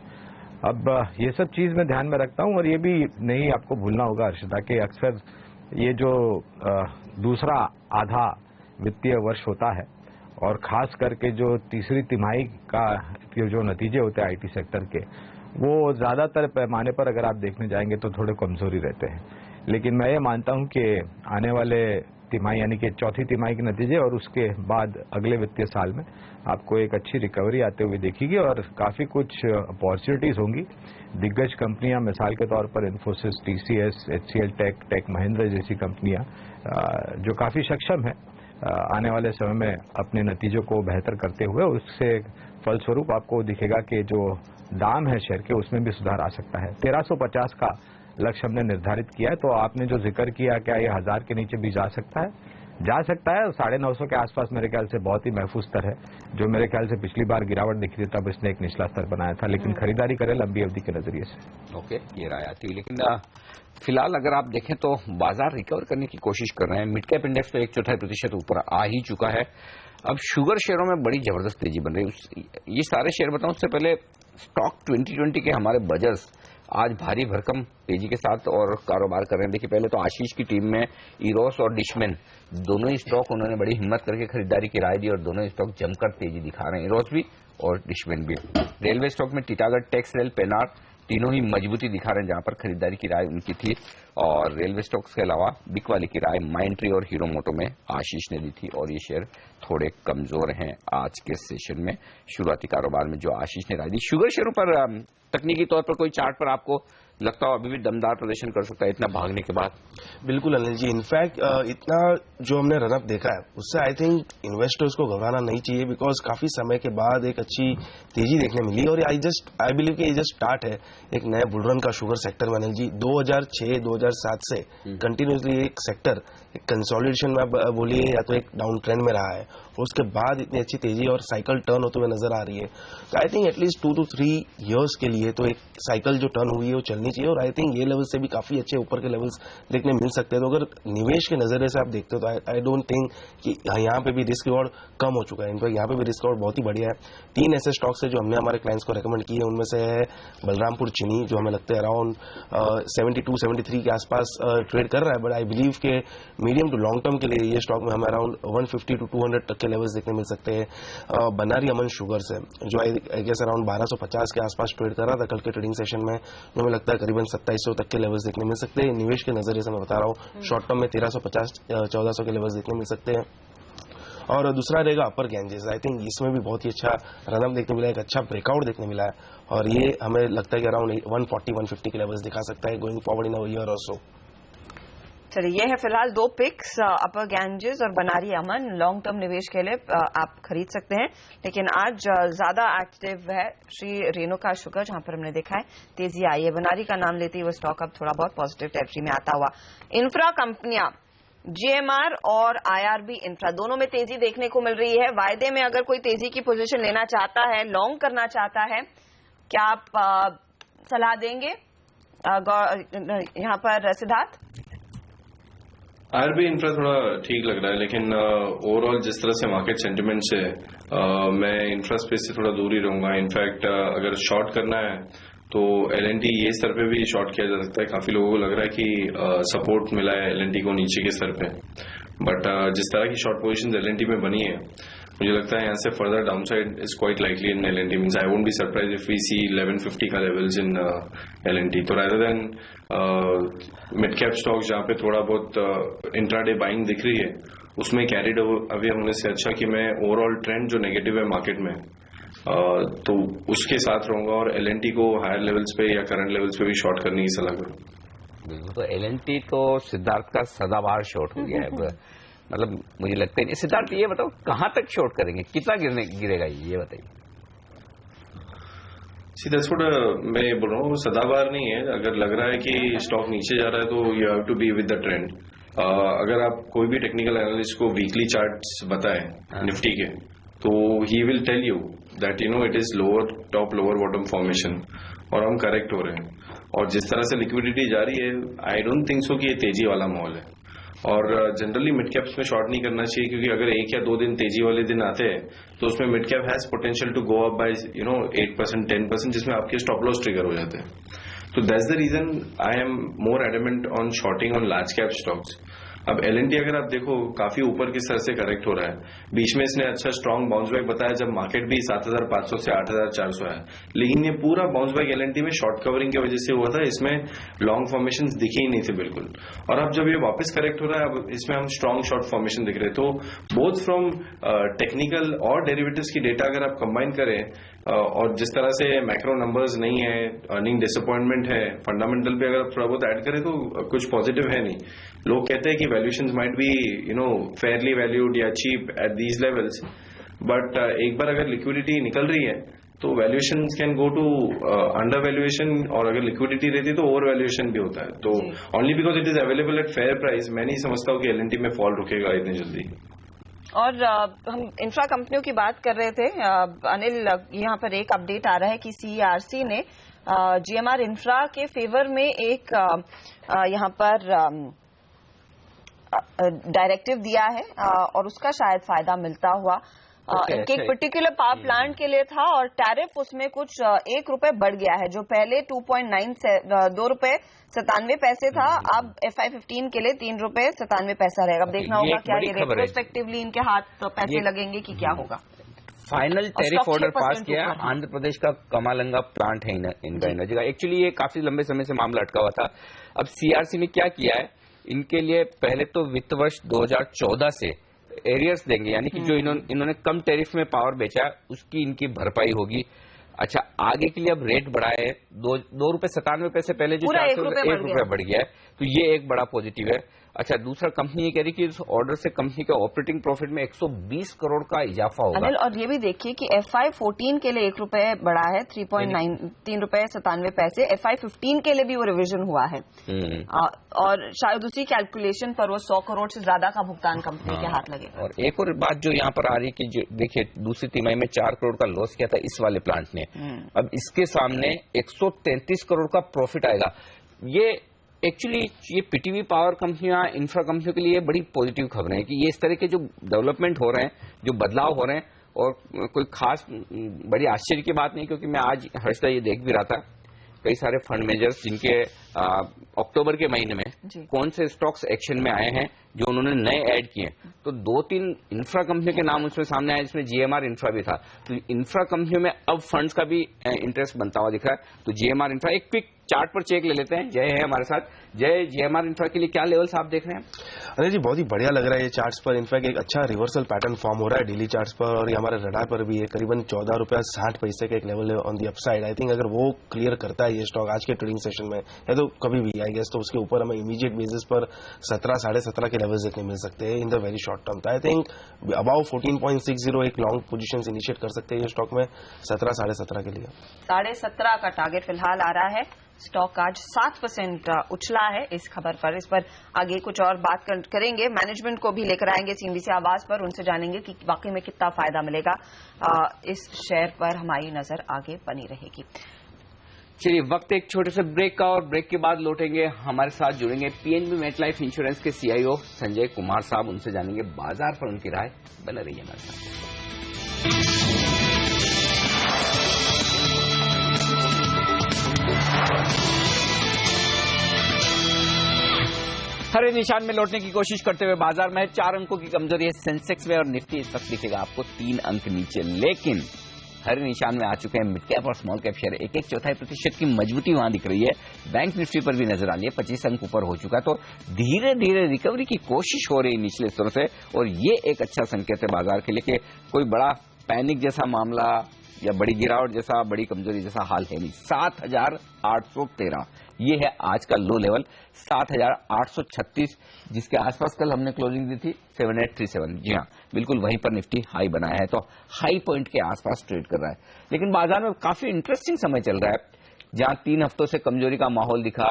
अब ये सब चीज मैं ध्यान में रखता हूं, और ये भी नहीं आपको भूलना होगा हर्षदा कि अक्सर ये जो दूसरा आधा वित्तीय वर्ष होता है और खास करके जो तीसरी तिमाही का जो नतीजे होते हैं आईटी सेक्टर के, वो ज्यादातर पैमाने पर अगर आप देखने जाएंगे तो थोड़े कमजोरी रहते हैं। लेकिन मैं ये मानता हूं कि आने वाले तिमाही यानी कि चौथी तिमाही के नतीजे और उसके बाद अगले वित्तीय साल में आपको एक अच्छी रिकवरी आते हुए दिखेगी और काफी कुछ अपॉर्चुनिटीज होंगी। दिग्गज कंपनियां, मिसाल के तौर पर इन्फोसिस, टीसीएस, एचसीएल टेक, टेक महिंद्रा जैसी कंपनियां जो काफी सक्षम है आने वाले समय में अपने नतीजों को बेहतर करते हुए, उससे फलस्वरूप आपको दिखेगा कि जो दाम है शेयर के उसमें भी सुधार आ सकता है। 1350 का लक्ष्य हमने निर्धारित किया है, तो आपने जो जिक्र किया क्या ये 1000 के नीचे भी जा सकता है? जा सकता है। 950 के आसपास मेरे ख्याल से बहुत ही महफूज स्तर है, जो मेरे ख्याल से पिछली बार गिरावट दिखी थी तब इसने एक निचला स्तर बनाया था, लेकिन खरीदारी करें लंबी अवधि के नजरिए से। ओके, ये राय आती है। लेकिन फिलहाल अगर आप देखें तो बाजार रिकवर करने की कोशिश कर रहे हैं। मिड कैप इंडेक्स तो 1/4% ऊपर आ ही चुका है। अब शुगर शेयरों में बड़ी जबरदस्त तेजी बन रही है। ये सारे शेयर बताऊं, उससे पहले स्टॉक 2020 के हमारे बजर्स आज भारी भरकम तेजी के साथ और कारोबार कर रहे हैं। देखिए, पहले तो आशीष की टीम में इरोस और डिशमैन दोनों ही स्टॉक उन्होंने बड़ी हिम्मत करके खरीदारी की राय दी और दोनों ही स्टॉक जमकर तेजी दिखा रहे हैं, इरोस भी और डिशमैन भी। रेलवे स्टॉक में टीटागढ़, टेक्स रेल, पेनार तीनों ही मजबूती दिखा रहे हैं, जहां पर खरीदारी की राय उनकी थी। और रेलवे स्टॉक्स के अलावा बिकवाली की राय माइंट्री और हीरो मोटो में आशीष ने दी थी और ये शेयर थोड़े कमजोर हैं आज के सेशन में। शुरुआती कारोबार में जो आशीष ने राय दी, शुगर शेयरों पर तकनीकी तौर पर कोई चार्ट पर आपको लगता हो अभी भी दमदार प्रदर्शन कर सकता है इतना भागने के बाद? बिल्कुल अनिल जी, इनफैक्ट इतना जो हमने रनअप देखा है उससे आई थिंक इन्वेस्टर्स को घबराना नहीं चाहिए, बिकॉज काफी समय के बाद एक अच्छी तेजी देखने मिली और आई बिलीव कि ये जस्ट स्टार्ट है एक नए बुलरन का शुगर सेक्टर में। अनिल जी, 2006-2007 से कंटिन्यूसली एक सेक्टर एक कंसोलिडेशन में बोलिए या तो एक डाउन ट्रेंड में रहा है, उसके बाद इतनी अच्छी तेजी और साइकिल टर्न होते हुए नजर आ रही है। तो I think at least 2 to 3 years के लिए तो एक साइकिल जो टर्न हुई है वो चलनी चाहिए, और आई थिंक ये लेवल से भी काफी अच्छे ऊपर के लेवल्स देखने मिल सकते हैं। तो अगर निवेश के नजरिए से आप देखते हो तो आई डोंट थिंक कि यहाँ पे भी रिस्क रिवॉर्ड कम हो चुका है, इनफैक्ट यहाँ पे भी रिस्क रिवॉर्ड बहुत ही बढ़िया है। 3 ऐसे स्टॉक्स है जो हमने हमारे क्लाइंट्स को रेकमेंड किए, उनमें से है बलरामपुर चीनी, जो हमें लगता है अराउंड 72-73 के आसपास ट्रेड कर रहा है, बट आई बिलीव के मीडियम टू लॉन्ग टर्म के लिए ये स्टॉक में हमें अराउंड 150 to 200 के लेवल्स देखने मिल सकते हैं। बनारी अमन शुगर्स है जो आई गेस अराउंड 1250 के आसपास ट्रेड कर रहा था कल के ट्रेडिंग सेशन में, जो हमें लगता है करीबन 2700 तक के लेवल्स देखने मिल सकते हैं। निवेश के नजरिए से मैं बता रहा हूँ, शॉर्ट टर्म में 1350-1400 के लेवल्स देखने मिल सकते हैं। और दूसरा रहेगा अपर गैंजेस, आई थिंक इसमें भी बहुत ही अच्छा रनअप देखने मिला है, एक अच्छा ब्रेकआउट देखने मिला है, और ये हमें लगता है कि अराउंड 140-150 के लेवल्स दिखा सकता है going forward in a year और सो। चलिए, ये है फिलहाल 2 पिक्स, अपर गैंजेस और बनारी अमन। लॉन्ग टर्म निवेश के लिए आप खरीद सकते हैं, लेकिन आज ज्यादा एक्टिव है श्री रेणुका शुगर, जहां पर हमने देखा है तेजी आई है। बनारी का नाम लेते ही वो स्टॉक अब थोड़ा बहुत पॉजिटिव टेरिटरी में आता हुआ। इंफ्रा कंपनियां जीएमआर और आईआरबी इंफ्रा दोनों में तेजी देखने को मिल रही है। वायदे में अगर कोई तेजी की पोजीशन लेना चाहता है, लॉन्ग करना चाहता है, क्या आप सलाह देंगे यहाँ पर सिद्धार्थ? आईआरबी इंफ्रा थोड़ा ठीक लग रहा है, लेकिन ओवरऑल जिस तरह से मार्केट सेंटिमेंट से मैं इंफ्रा स्पेस से थोड़ा दूर ही रहूंगा। इनफैक्ट अगर शॉर्ट करना है तो एलएनटी ये स्तर पे भी शॉर्ट किया जा सकता है। काफी लोगों को लग रहा है कि सपोर्ट मिला है एलएनटी को नीचे के स्तर पे, बट जिस तरह की शॉर्ट पोजीशन एलएनटी में बनी है, मुझे लगता है यहाँ से further downside is quite likely in LNT. Means I won't be surprise if we see 1150 का लेवल्स इन एलएनटी। तो rather than mid cap stocks जहाँ पे थोड़ा बहुत इंट्राडे बाइंग दिख रही है, उसमें कैरिड अवे होने से अच्छा कि मैं ओवरऑल ट्रेंड जो नेगेटिव है मार्केट में तो उसके साथ रहूंगा, और एलएनटी को हायर लेवल्स पे या करंट लेवल्स पे भी शॉर्ट करने की सलाह करूँ। बिल्कुल, तो एलएनटी तो सिद्धार्थ का सदाबहार शॉर्ट हो गया है। मतलब मुझे लगता है नहीं। सिद्धार्थ ये बताओ कहां तक शॉर्ट करेंगे, कितना गिरेगा ये बताइए। सीधा थोड़ा मैं बोल रहा हूँ सदाबहार नहीं है। अगर लग रहा है कि स्टॉक नीचे जा रहा है तो you have to be with the trend. अगर आप कोई भी टेक्निकल एनालिस्ट को वीकली चार्ट्स बताएं निफ्टी के, तो he will tell you that it is lower top lower bottom formation और हम करेक्ट हो रहे हैं। और जिस तरह से लिक्विडिटी जा रही है, आई डोंट थिंक सो कि ये तेजी वाला माहौल है। और जनरली मिड कैप्स में शॉर्ट नहीं करना चाहिए, क्योंकि अगर 1 या 2 दिन तेजी वाले दिन आते हैं तो उसमें mid cap has potential to go up by 8% 10%, जिसमें आपके स्टॉप लॉस ट्रिगर हो जाते हैं। तो that's the reason I am more adamant on shorting on large cap stocks. अब एलएनटी अगर आप देखो काफी ऊपर के स्तर से करेक्ट हो रहा है। बीच में इसने अच्छा स्ट्रांग बाउंस बैक बताया जब मार्केट भी 7500 से 8400 है, लेकिन ये पूरा बाउंस बैक एलएनटी में शॉर्ट कवरिंग की वजह से हुआ था। इसमें लॉन्ग फॉर्मेशन दिखे ही नहीं थे बिल्कुल। और अब जब ये वापस करेक्ट हो रहा है, अब इसमें हम स्ट्रांग शॉर्ट फॉर्मेशन दिख रहे हैं। तो बोथ फ्रॉम टेक्निकल और डेरिवेटिव्स की डेटा अगर आप कंबाइन करें, और जिस तरह से मैक्रो नंबर्स नहीं है, अर्निंग डिसअपॉइंटमेंट है, फंडामेंटल पे अगर आप थोड़ा बहुत ऐड करें तो कुछ पॉजिटिव है नहीं। लोग कहते हैं कि valuations might be fairly valued या cheap at these levels, but एक बार अगर लिक्विडिटी निकल रही है तो valuation can go to under valuation, और अगर लिक्विडिटी रहती है तो ओवर वैल्यूएशन भी होता है। तो only because it is available at fair price मैं नहीं समझता हूँ कि एलएनटी में फॉल रुकेगा इतनी जल्दी। और हम इंफ्रा कंपनियों की बात कर रहे थे अनिल, यहाँ पर एक अपडेट आ रहा है कि सीईआरसी ने जीएमआर इंफ्रा के फेवर में एक यहाँ पर डायरेक्टिव दिया है और उसका शायद फायदा मिलता हुआ। इनके एक पर्टिकुलर पावर प्लांट के लिए था और टैरिफ उसमें कुछ 1 रुपए बढ़ गया है, जो पहले 2 रुपए 97 पैसे था, अब FI15 के लिए 3 रुपए 97 पैसा रहेगा। अब देखना होगा क्या ये रेट्रोस्पेक्टिवली इनके हाथ पैसे लगेंगे कि क्या होगा। फाइनल टैरिफ ऑर्डर पास किया आंध्र प्रदेश का कमालंगा प्लांट है इनका एनर्जी का। एक्चुअली ये काफी लंबे समय से मामला अटका हुआ था। अब सीआरसी ने क्या किया है, इनके लिए पहले तो वित्त वर्ष 2014 से एरियर्स देंगे, यानी कि जो इन्होंने कम टैरिफ में पावर बेचा उसकी इनकी भरपाई होगी। अच्छा, आगे के लिए अब रेट बढ़ाए, 2 रुपए 97 पैसे पहले जो 1 रुपए बढ़ गया है, तो ये एक बड़ा पॉजिटिव है। अच्छा, दूसरा कंपनी ये कह रही कि इस ऑर्डर से कंपनी का ऑपरेटिंग प्रॉफिट में 120 करोड़ का इजाफा होगा। और ये भी देखिए कि FI14 के लिए 1 रुपए बढ़ा है, 3 रुपए 97 पैसे। FI15 के लिए भी वो रिवीजन हुआ है और शायद उसी कैलकुलेशन पर वो 100 करोड़ से ज्यादा का भुगतान कंपनी के हाथ लगे। और एक और बात जो यहाँ पर आ रही है कि देखिए दूसरी तिमाही में 4 करोड़ का लॉस किया था इस वाले प्लांट ने, महीने। अब इसके सामने 133 करोड़ का प्रॉफिट आएगा। ये एक्चुअली ये पीटीवी पावर कंपनियां, इंफ्रा कंपनियों के लिए बड़ी पॉजिटिव खबरें हैं कि ये इस तरह के जो डेवलपमेंट हो रहे हैं, जो बदलाव हो रहे हैं, और कोई खास बड़ी आश्चर्य की बात नहीं, क्योंकि मैं आज हर्षदा ये देख भी रहा था कई सारे फंड मैनेजर्स जिनके अक्टूबर के महीने में कौन से स्टॉक्स एक्शन में आए हैं जो उन्होंने नए ऐड किए, तो 2-3 इंफ्रा कंपनियों के नाम उसमें सामने आए, जिसमें जीएमआर इंफ्रा भी था। तो इंफ्रा कंपनियों में अब फंड्स का भी इंटरेस्ट बनता हुआ दिख रहा है। तो जीएमआर इंफ्रा, एक क्विक चार्ट पर चेक ले लेते हैं। जय है हमारे साथ। जय, जीएमआर इंफ्रा के लिए क्या लेवल्स आप देख रहे हैं? अरे जी, बहुत ही बढ़िया लग रहा है ये चार्ट्स पर। इनफैक्ट एक अच्छा रिवर्सल पैटर्न फॉर्म हो रहा है डेली चार्ट्स पर, और ये हमारे रडार पर भी है। करीबन 14 रुपया 60 पैसे का एक लेवल है on the upside. I think अगर वो क्लियर करता है ये स्टॉक आज के ट्रेडिंग सेशन में, या तो कभी भी आई गेस, तो उसके ऊपर हमें इमीडिएट बेसिस पर 17, 17.5 के लेवल्स देखने मिल सकते हैं in the very short term. I think about 14.60 एक लॉन्ग पोजीशन इनिशिएट कर सकते हैं ये स्टॉक में 17, 17.5 के लिए। 17.5 का टारगेट फिलहाल आ रहा है। स्टॉक आज 7% उछला है इस खबर पर। इस पर आगे कुछ और बात करेंगे, मैनेजमेंट को भी लेकर आएंगे सीएनबीसी आवाज पर, उनसे जानेंगे कि वाकई में कितना फायदा मिलेगा। इस शेयर पर हमारी नजर आगे बनी रहेगी। चलिए, वक्त एक छोटे से ब्रेक का, और ब्रेक के बाद लौटेंगे। हमारे साथ जुड़ेंगे पीएनबी मेटलाइफ इंश्योरेंस के सीईओ संजय कुमार साहब, उनसे जानेंगे बाजार पर उनकी राय। बने रहिए हमारे साथ। हरे निशान में लौटने की कोशिश करते हुए बाजार में 4 अंकों की कमजोरी है सेंसेक्स में, और निफ्टी इस वक्त दिखेगा आपको 3 अंक नीचे। लेकिन हरे निशान में आ चुके हैं मिड कैप और स्मॉल कैप शेयर। 1.4% की मजबूती वहां दिख रही है। बैंक निफ्टी पर भी नजर आ रही है, 25 अंक ऊपर हो चुका है। तो धीरे धीरे रिकवरी की कोशिश हो रही है निचले स्तरों से, और ये एक अच्छा संकेत है बाजार के लिए कि कोई बड़ा पैनिक जैसा मामला या बड़ी गिरावट जैसा, बड़ी कमजोरी जैसा हाल है नहीं। 7,813 ये है आज का लो लेवल। 7,836 जिसके आसपास कल हमने क्लोजिंग दी थी 7,837। जी हाँ, बिल्कुल वहीं पर निफ्टी हाई बनाया है, तो हाई पॉइंट के आसपास ट्रेड कर रहा है। लेकिन बाजार में काफी इंटरेस्टिंग समय चल रहा है, जहां 3 हफ्तों से कमजोरी का माहौल दिखा,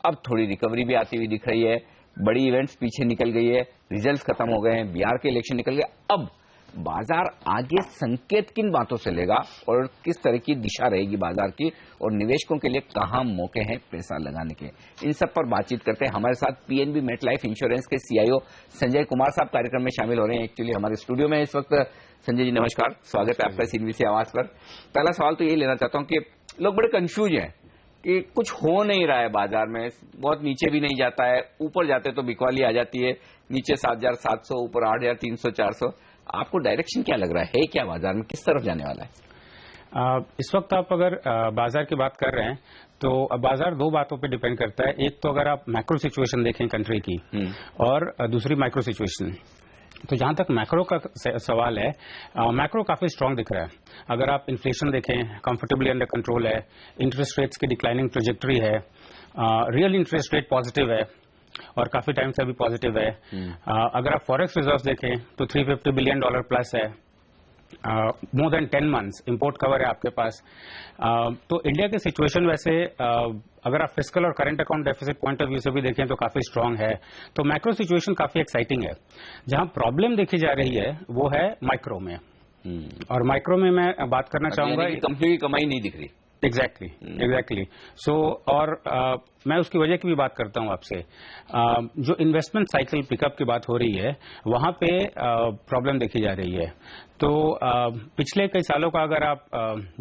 अब थोड़ी रिकवरी भी आती हुई दिख रही है। बड़ी इवेंट्स पीछे निकल गई है, रिजल्ट्स खत्म हो गए हैं, बिहार के इलेक्शन निकल गए। अब बाजार आगे संकेत किन बातों से लेगा और किस तरह की दिशा रहेगी बाजार की, और निवेशकों के लिए कहां मौके हैं पैसा लगाने के, इन सब पर बातचीत करते हैं। हमारे साथ पीएनबी मेटलाइफ इंश्योरेंस के सीईओ संजय कुमार साहब कार्यक्रम में शामिल हो रहे हैं। एक्चुअली हमारे स्टूडियो में इस वक्त। संजय जी नमस्कार, स्वागत है आपका सीएनबीसी आवाज पर। पहला सवाल तो यही लेना चाहता हूं कि लोग बड़े कंफ्यूज हैं कि कुछ हो नहीं रहा है बाजार में, बहुत नीचे भी नहीं जाता है, ऊपर जाते तो बिकवाली आ जाती है, नीचे 7,700, ऊपर 8,300, 400। आपको डायरेक्शन क्या लग रहा है क्या बाजार में, किस तरफ जाने वाला है? इस वक्त आप अगर बाजार की बात कर रहे हैं तो बाजार 2 बातों पे डिपेंड करता है। एक तो अगर आप मैक्रो सिचुएशन देखें कंट्री की, और दूसरी माइक्रो सिचुएशन। तो जहां तक मैक्रो का सवाल है, मैक्रो काफी स्ट्रांग दिख रहा है। अगर आप इन्फ्लेशन देखें, कंफर्टेबली अंडर कंट्रोल है, इंटरेस्ट रेट्स की डिक्लाइनिंग ट्रेजेक्टरी है, रियल इंटरेस्ट रेट पॉजिटिव है और काफी टाइम से अभी पॉजिटिव है। अगर आप फॉरेक्स रिजर्व देखें तो $350 बिलियन प्लस है, more than 10 months import cover है आपके पास। तो इंडिया की सिचुएशन वैसे अगर आप फिस्कल और current account deficit point of view से भी देखें तो काफी स्ट्रांग है। तो मैक्रो सिचुएशन काफी एक्साइटिंग है। जहां प्रॉब्लम देखी जा रही है वो है माइक्रो में, और माइक्रो में मैं बात करना चाहूंगा, कंपनी की कमाई नहीं दिख रही। एग्जैक्टली। सो और मैं उसकी वजह की भी बात करता हूं आपसे। जो इन्वेस्टमेंट साइकिल पिकअप की बात हो रही है, वहां पे प्रॉब्लम देखी जा रही है। तो पिछले कई सालों का अगर आप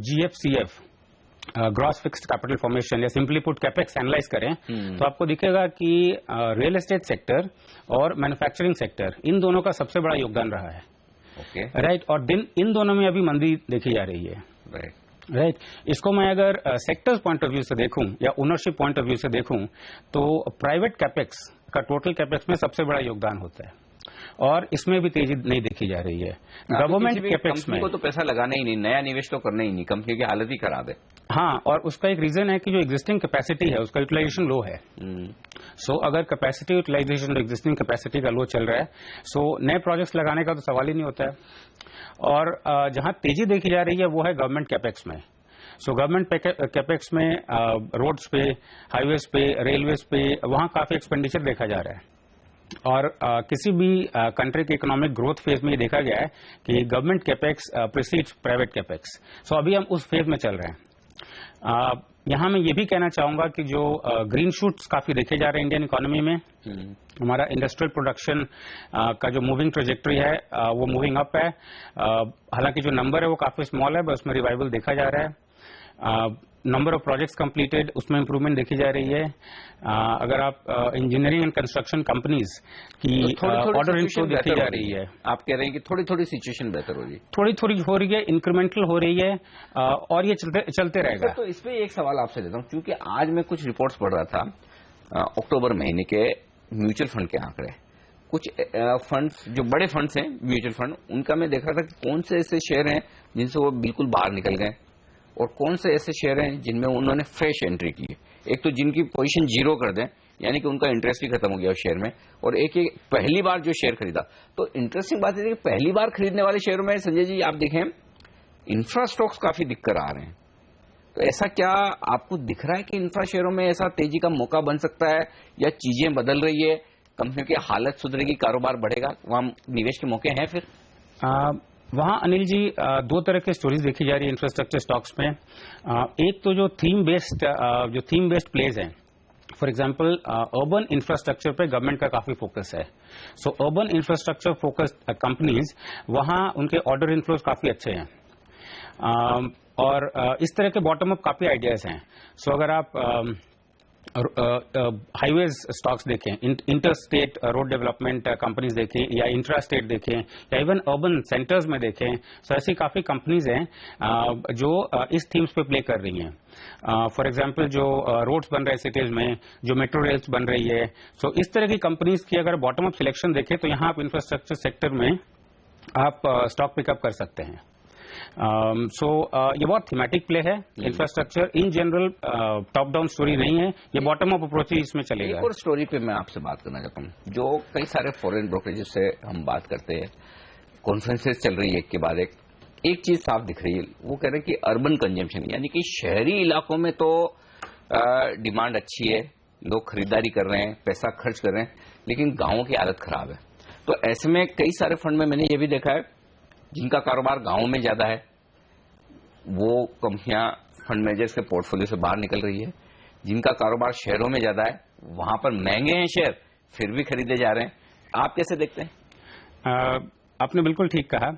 GFCF gross fixed capital formation या सिंपली पुट कैपेक्स एनालाइज करें तो आपको दिखेगा कि रियल एस्टेट सेक्टर और मैन्युफैक्चरिंग सेक्टर, इन दोनों का सबसे बड़ा योगदान रहा है। राइट। और इन दोनों में अभी मंदी देखी जा रही है। राइट। इसको मैं अगर सेक्टर्स पॉइंट ऑफ व्यू से देखूं या ओनरशिप पॉइंट ऑफ व्यू से देखूं तो प्राइवेट कैपेक्स का टोटल कैपेक्स में सबसे बड़ा योगदान होता है, और इसमें भी तेजी नहीं देखी जा रही है। गवर्नमेंट कैपेक्स में को तो पैसा लगाना ही नहीं, नया निवेश तो करना ही नहीं, कंपनी की हालत ही खराब है। हाँ, और उसका एक रीजन है कि जो एग्जिस्टिंग कैपेसिटी है उसका यूटिलाइजेशन लो है। सो अगर कैपेसिटी यूटिलाइजेशन एग्जिस्टिंग कैपेसिटी का लो चल रहा है, सो नए प्रोजेक्ट्स लगाने का तो सवाल ही नहीं होता है। और जहां तेजी देखी जा रही है वो है गवर्नमेंट कैपेक्स में। सो गवर्नमेंट कैपेक्स में रोड्स पे, हाईवेज पे, रेलवेज पे, वहां काफी एक्सपेंडिचर देखा जा रहा है। और किसी भी कंट्री के इकोनॉमिक ग्रोथ फेज में ये देखा गया है कि government capex precedes private capex. So अभी हम उस फेज में चल रहे हैं। यहाँ मैं ये भी कहना चाहूंगा कि जो ग्रीन शूट्स काफी देखे जा रहे हैं इंडियन इकोनॉमी में। हमारा इंडस्ट्रियल प्रोडक्शन का जो मूविंग ट्रेजेक्टरी है वो मूविंग अप है। हालांकि जो नंबर है वो काफी स्मॉल है, बस उसमें रिवाइवल देखा जा रहा है। नंबर ऑफ प्रोजेक्ट्स कंप्लीटेड उसमें इंप्रूवमेंट देखी जा रही है। अगर आप इंजीनियरिंग एंड कंस्ट्रक्शन कंपनीज की ऑर्डर इनफ्लो देखी जा रही है। आप कह रहे हैं कि थोड़ी थोड़ी सिचुएशन बेहतर हो रही है, थोड़ी थोड़ी हो रही है, इंक्रीमेंटल हो रही है और ये चलते रहेगा। तो इस पे एक सवाल आपसे देता हूं, क्योंकि आज मैं कुछ रिपोर्ट्स पढ़ रहा था अक्टूबर महीने के म्यूचुअल फंड के आंकड़े। कुछ फंड्स जो बड़े फंड्स हैं म्यूचुअल फंड, उनका मैं देख रहा था कि कौन से ऐसे शेयर हैं जिनसे वो बिल्कुल बाहर निकल गए और कौन से ऐसे शेयर हैं जिनमें उन्होंने फ्रेश एंट्री की है। एक तो जिनकी पोजीशन जीरो कर दें, यानी कि उनका इंटरेस्ट ही खत्म हो गया शेयर में, और एक पहली बार जो शेयर खरीदा। तो इंटरेस्टिंग बात है कि पहली बार खरीदने वाले शेयरों में संजय जी आप देखें इंफ्रा स्टॉक्स काफी दिखकर आ रहे हैं। तो ऐसा क्या आपको दिख रहा है कि इंफ्रा शेयरों में ऐसा तेजी का मौका बन सकता है, या चीजें बदल रही है, कंपनियों की हालत सुधरेगी, कारोबार बढ़ेगा, वहां निवेश के मौके हैं? फिर वहां अनिल जी दो तरह की स्टोरीज देखी जा रही है इंफ्रास्ट्रक्चर स्टॉक्स में। एक तो जो थीम बेस्ड प्लेज हैं, फॉर एग्जांपल अर्बन इंफ्रास्ट्रक्चर पे गवर्नमेंट का काफी फोकस है। सो अर्बन इंफ्रास्ट्रक्चर फोकस्ड कंपनीज, वहां उनके ऑर्डर इनफ्लोज काफी अच्छे हैं और इस तरह के बॉटम अप काफी आइडियाज हैं। सो अगर आप हाईवेज स्टॉक्स देखें, inter state road development companies देखें, या इंट्रा स्टेट देखें, या इवन अर्बन सेंटर्स में देखें, तो ऐसी काफी कंपनीज हैं जो इस थीम्स पे प्ले कर रही हैं। फॉर एग्जांपल जो रोड्स बन रहे हैं सिटीज में, जो मेट्रो रेल्स बन रही है, सो इस तरह की कंपनीज की अगर बॉटम अप सिलेक्शन देखें तो यहाँ आप इंफ्रास्ट्रक्चर सेक्टर में आप स्टॉक पिकअप कर सकते हैं। ये बहुत थीमेटिक प्ले है। Infrastructure in general top down story नहीं है, ये बॉटम अप अप्रोच ही इसमें चलेगा। एक और स्टोरी पे मैं आपसे बात करना चाहता हूँ, जो कई सारे फॉरेन ब्रोकरेजेस से हम बात करते हैं, कॉन्फ्रेंसेस चल रही है एक के बाद एक चीज साफ दिख रही है, वो कह रहे हैं कि अर्बन कंजम्पशन, यानी कि शहरी इलाकों में तो डिमांड अच्छी है, लोग खरीदारी कर रहे हैं, पैसा खर्च कर रहे हैं, लेकिन गांवों की हालत खराब है। तो ऐसे में कई सारे फंड में मैंने ये भी देखा है जिनका कारोबार गांवों में ज्यादा है, वो कंपनियां फंड मैनेजर्स के पोर्टफोलियो से बाहर निकल रही है। जिनका कारोबार शहरों में ज्यादा है, वहां पर महंगे हैं शेयर, फिर भी खरीदे जा रहे हैं। आप कैसे देखते हैं? आपने बिल्कुल ठीक कहा।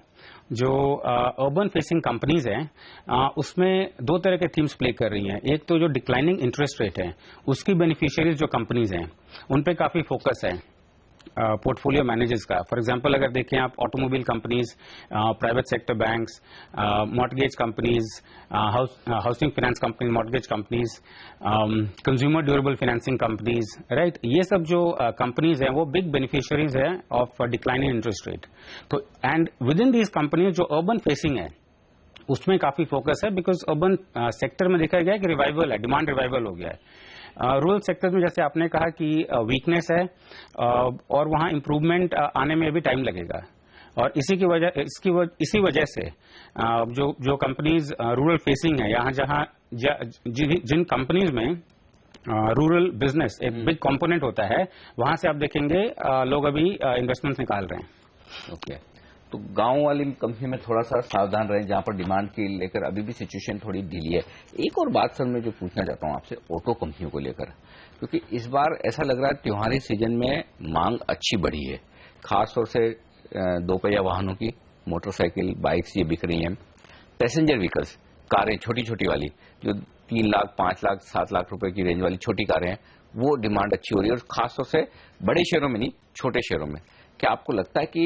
जो अर्बन फेसिंग कंपनीज हैं उसमें दो तरह के थीम्स प्ले कर रही हैं। एक तो जो डिक्लाइनिंग इंटरेस्ट रेट है उसकी बेनिफिशियरीज जो कंपनीज हैं उन पे काफी फोकस है पोर्टफोलियो मैनेजर्स का। फॉर एग्जांपल अगर देखें आप automobile companies, private sector banks, mortgage companies, housing finance companies, mortgage companies, consumer durable financing companies, right, ये सब जो कंपनीज हैं वो बिग बेनिफिशियरीज हैं ऑफ डिक्लाइनिंग इंटरेस्ट रेट। तो and with in these companies जो अर्बन फेसिंग है उसमें काफी फोकस है, बिकॉज अर्बन सेक्टर में देखा गया कि रिवाइवल है, डिमांड रिवाइवल हो गया है। रूरल सेक्टर में जैसे आपने कहा कि वीकनेस है और वहां इंप्रूवमेंट आने में भी टाइम लगेगा, और इसी वजह से जो कंपनीज रूरल फेसिंग है, यहाँ जहां जिन कंपनीज में रूरल बिजनेस एक बिग कंपोनेंट होता है, वहां से आप देखेंगे लोग अभी इन्वेस्टमेंट निकाल रहे हैं। ओके, तो गांव वाली कंपनी में थोड़ा सा सावधान रहें, जहां पर डिमांड की लेकर अभी भी सिचुएशन थोड़ी ढीली है। एक और बात सर मैं जो पूछना चाहता हूं आपसे ऑटो कंपनियों को लेकर, क्योंकि इस बार ऐसा लग रहा है त्योहारी सीजन में मांग अच्छी बढ़ी है, खासतौर से दो पहिया वाहनों की, मोटरसाइकिल, बाइक्स ये बिक रही हैं। पैसेंजर व्हीकल्स, कारें छोटी छोटी वाली जो 3 लाख 5 लाख 7 लाख रुपए की रेंज वाली छोटी कारें हैं, वो डिमांड अच्छी हो रही है, और खासतौर से बड़े शहरों में नहीं, छोटे शहरों में। क्या आपको लगता है कि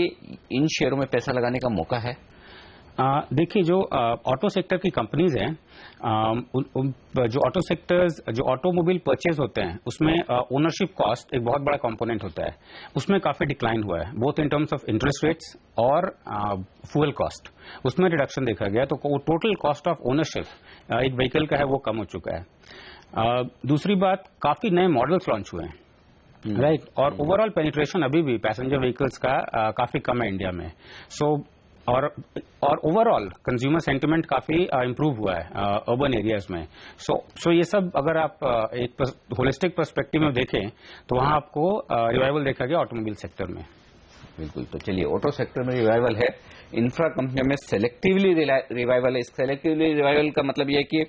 इन शेयरों में पैसा लगाने का मौका है? देखिए, जो ऑटो सेक्टर की कंपनीज हैं, जो ऑटो सेक्टर्स, जो ऑटोमोबाइल परचेज होते हैं, उसमें ओनरशिप कॉस्ट एक बहुत बड़ा कंपोनेंट होता है, उसमें काफी डिक्लाइन हुआ है, both in terms of interest rates और फ्यूल कॉस्ट, उसमें रिडक्शन देखा गया। तो टोटल कॉस्ट ऑफ ओनरशिप एक व्हीकल का है वो कम हो चुका है। दूसरी बात, काफी नए मॉडल्स लॉन्च हुए हैं, राइट, और ओवरऑल पेनिट्रेशन अभी भी पैसेंजर व्हीकल्स का काफी कम है इंडिया में। सो और ओवरऑल कंज्यूमर सेंटिमेंट काफी इम्प्रूव हुआ है अर्बन एरियाज में। सो ये सब अगर आप एक होलिस्टिक पर्सपेक्टिव में देखें तो वहां आपको रिवाइवल देखा गया ऑटोमोबाइल सेक्टर में। बिल्कुल, तो चलिए ऑटो सेक्टर में रिवाइवल है, इंफ्रा कंपनियों में सेलेक्टिवली रिवाइवल है। सेलेक्टिवली रिवाइवल का मतलब यह है कि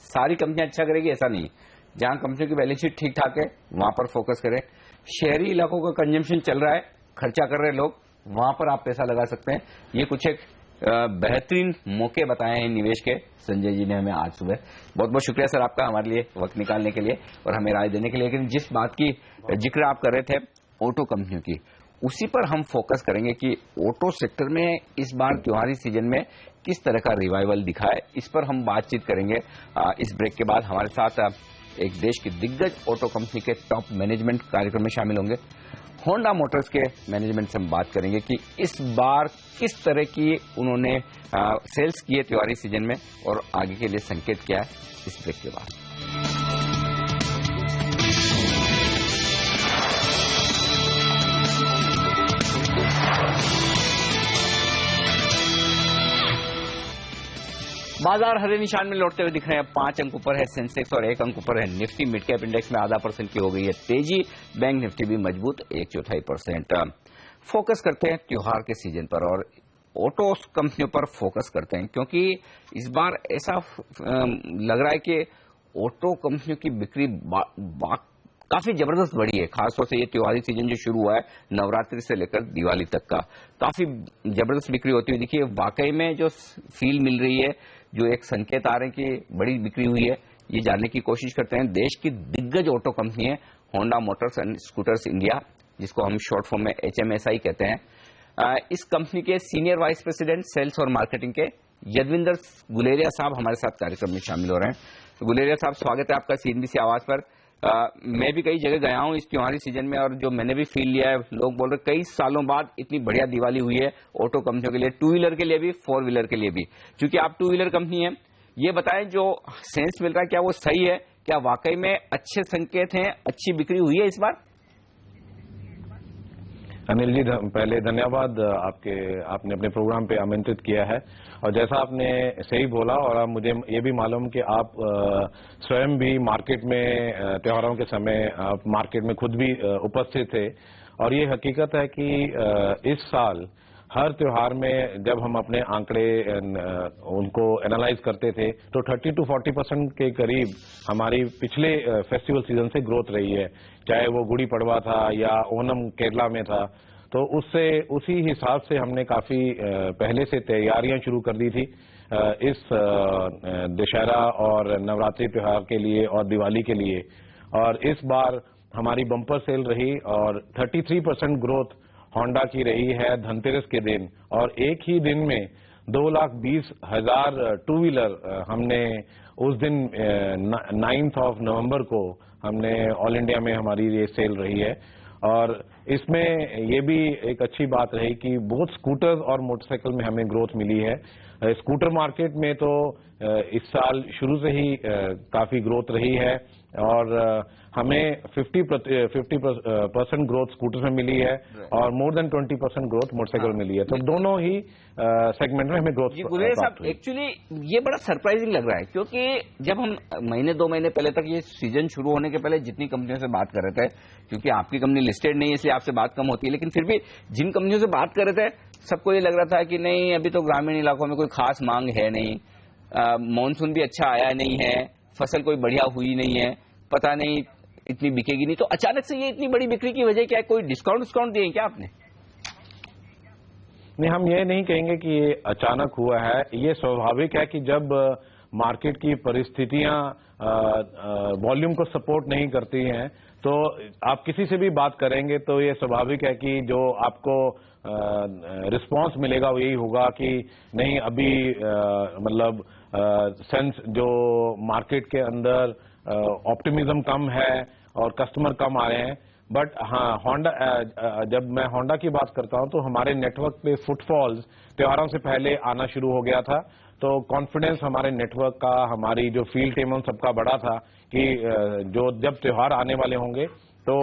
सारी कंपनियां अच्छा करेगी ऐसा नहीं, जहां कंपनियों की बैलेंस शीट ठीक ठाक है वहां पर फोकस करें। शहरी इलाकों का कंजम्पशन चल रहा है, खर्चा कर रहे लोग, वहां पर आप पैसा लगा सकते हैं। ये कुछ एक बेहतरीन मौके बताए हैं निवेश के संजय जी ने हमें आज सुबह। बहुत बहुत शुक्रिया सर आपका हमारे लिए वक्त निकालने के लिए और हमें राय देने के लिए। लेकिन जिस बात की जिक्र आप कर रहे थे ऑटो कंपनियों की, उसी पर हम फोकस करेंगे कि ऑटो सेक्टर में इस बार त्योहारी सीजन में किस तरह का रिवाइवल दिखा है, इस पर हम बातचीत करेंगे। इस ब्रेक के बाद हमारे साथ एक देश की दिग्गज ऑटो कंपनी के टॉप मैनेजमेंट कार्यक्रम में शामिल होंगे। होंडा मोटर्स के मैनेजमेंट से हम बात करेंगे कि इस बार किस तरह की उन्होंने सेल्स किए त्योहारी सीजन में और आगे के लिए संकेत क्या है, इस ब्रेक के बाद। बाजार हरे निशान में लौटते हुए दिख रहे हैं। 5 अंक ऊपर है सेंसेक्स और 1 अंक ऊपर है निफ्टी। मिड कैप इंडेक्स में आधा % की हो गई है तेजी। बैंक निफ्टी भी मजबूत 1/4%। फोकस करते हैं त्योहार के सीजन पर और ऑटो कंपनियों पर फोकस करते हैं, क्योंकि इस बार ऐसा लग रहा है कि ऑटो कंपनियों की बिक्री काफी जबरदस्त बढ़ी है। खासतौर से ये त्योहारी सीजन जो शुरू हुआ है नवरात्रि से लेकर दिवाली तक का, काफी जबरदस्त बिक्री होती हुई दिखी है। वाकई में जो फील मिल रही है, जो एक संकेत आ रहे हैं कि बड़ी बिक्री हुई है, ये जानने की कोशिश करते हैं। देश की दिग्गज ऑटो कंपनी है Honda Motors and scooters India, जिसको हम शॉर्ट फॉर्म में HMSI कहते हैं। इस कंपनी के सीनियर वाइस प्रेसिडेंट सेल्स और मार्केटिंग के यदविंदर गुलेरिया साहब हमारे साथ कार्यक्रम में शामिल हो रहे हैं। गुलेरिया साहब, स्वागत है आपका CNBC आवाज पर। मैं भी कई जगह गया हूं इस त्योहारी सीजन में और जो मैंने भी फील लिया है, लोग बोल रहे कई सालों बाद इतनी बढ़िया दिवाली हुई है ऑटो कंपनियों के लिए, 2 व्हीलर के लिए भी 4 व्हीलर के लिए भी। क्योंकि आप 2 व्हीलर कंपनी है, ये बताएं जो सेंस मिल रहा है क्या वो सही है, क्या वाकई में अच्छे संकेत हैं, अच्छी बिक्री हुई है इस बार? अनिल जी, पहले धन्यवाद आपने अपने प्रोग्राम पे आमंत्रित किया है। और जैसा आपने सही बोला, और मुझे ये भी मालूम कि आप स्वयं भी मार्केट में त्योहारों के समय आप मार्केट में खुद भी उपस्थित थे। और ये हकीकत है कि इस साल हर त्योहार में जब हम अपने आंकड़े उनको एनालाइज करते थे तो 30 to 40% के करीब हमारी पिछले फेस्टिवल सीजन से ग्रोथ रही है, चाहे वो गुड़ी पड़वा था या ओनम केरला में था। तो उसी हिसाब से हमने काफी पहले से तैयारियां शुरू कर दी थी इस दशहरा और नवरात्रि त्योहार के लिए और दिवाली के लिए। और इस बार हमारी बम्पर सेल रही और 33% ग्रोथ होंडा की रही है धनतेरस के दिन। और एक ही दिन में 2,20,000 2 व्हीलर हमने उस दिन 9 नवंबर को हमने ऑल इंडिया में हमारी ये सेल रही है। और इसमें ये भी एक अच्छी बात रही कि बहुत स्कूटर्स और मोटरसाइकिल में हमें ग्रोथ मिली है। स्कूटर मार्केट में तो इस साल शुरू से ही काफी ग्रोथ रही है और हमें 50% ग्रोथ स्कूटर में मिली है और मोर देन 20% ग्रोथ मोटरसाइकिल में मिली है। तो दोनों ही सेगमेंट में हमें ग्रोथ। गुलेरिया साहब, एक्चुअली ये बड़ा सरप्राइजिंग लग रहा है, क्योंकि जब हम 2 महीने पहले तक, ये सीजन शुरू होने के पहले जितनी कंपनियों से बात कर रहे थे, क्योंकि आपकी कंपनी लिस्टेड नहीं है इसलिए आपसे बात कम होती है, लेकिन फिर भी जिन कंपनियों से बात कर रहे थे सबको ये लग रहा था कि नहीं, अभी तो ग्रामीण इलाकों में कोई खास मांग है नहीं, मानसून भी अच्छा आया नहीं है, फसल कोई बढ़िया हुई नहीं है, पता नहीं इतनी बिकेगी नहीं। तो अचानक से ये इतनी बड़ी बिक्री की वजह क्या है? कोई डिस्काउंट दिए क्या आपने? नहीं, हम ये नहीं कहेंगे कि ये अचानक हुआ है। ये स्वाभाविक है कि जब मार्केट की परिस्थितियां वॉल्यूम को सपोर्ट नहीं करती हैं तो आप किसी से भी बात करेंगे तो ये स्वाभाविक है कि जो आपको रिस्पांस मिलेगा वो यही होगा कि नहीं, अभी मतलब सेंस जो मार्केट के अंदर ऑप्टिमिज्म कम है और कस्टमर कम आ रहे हैं। बट हाँ, होंडा, जब मैं होंडा की बात करता हूं तो हमारे नेटवर्क पे फुटफॉल्स त्योहारों से पहले आना शुरू हो गया था। तो कॉन्फिडेंस हमारे नेटवर्क का, हमारी जो फील्ड टीम सबका बड़ा था कि जो जब त्योहार आने वाले होंगे तो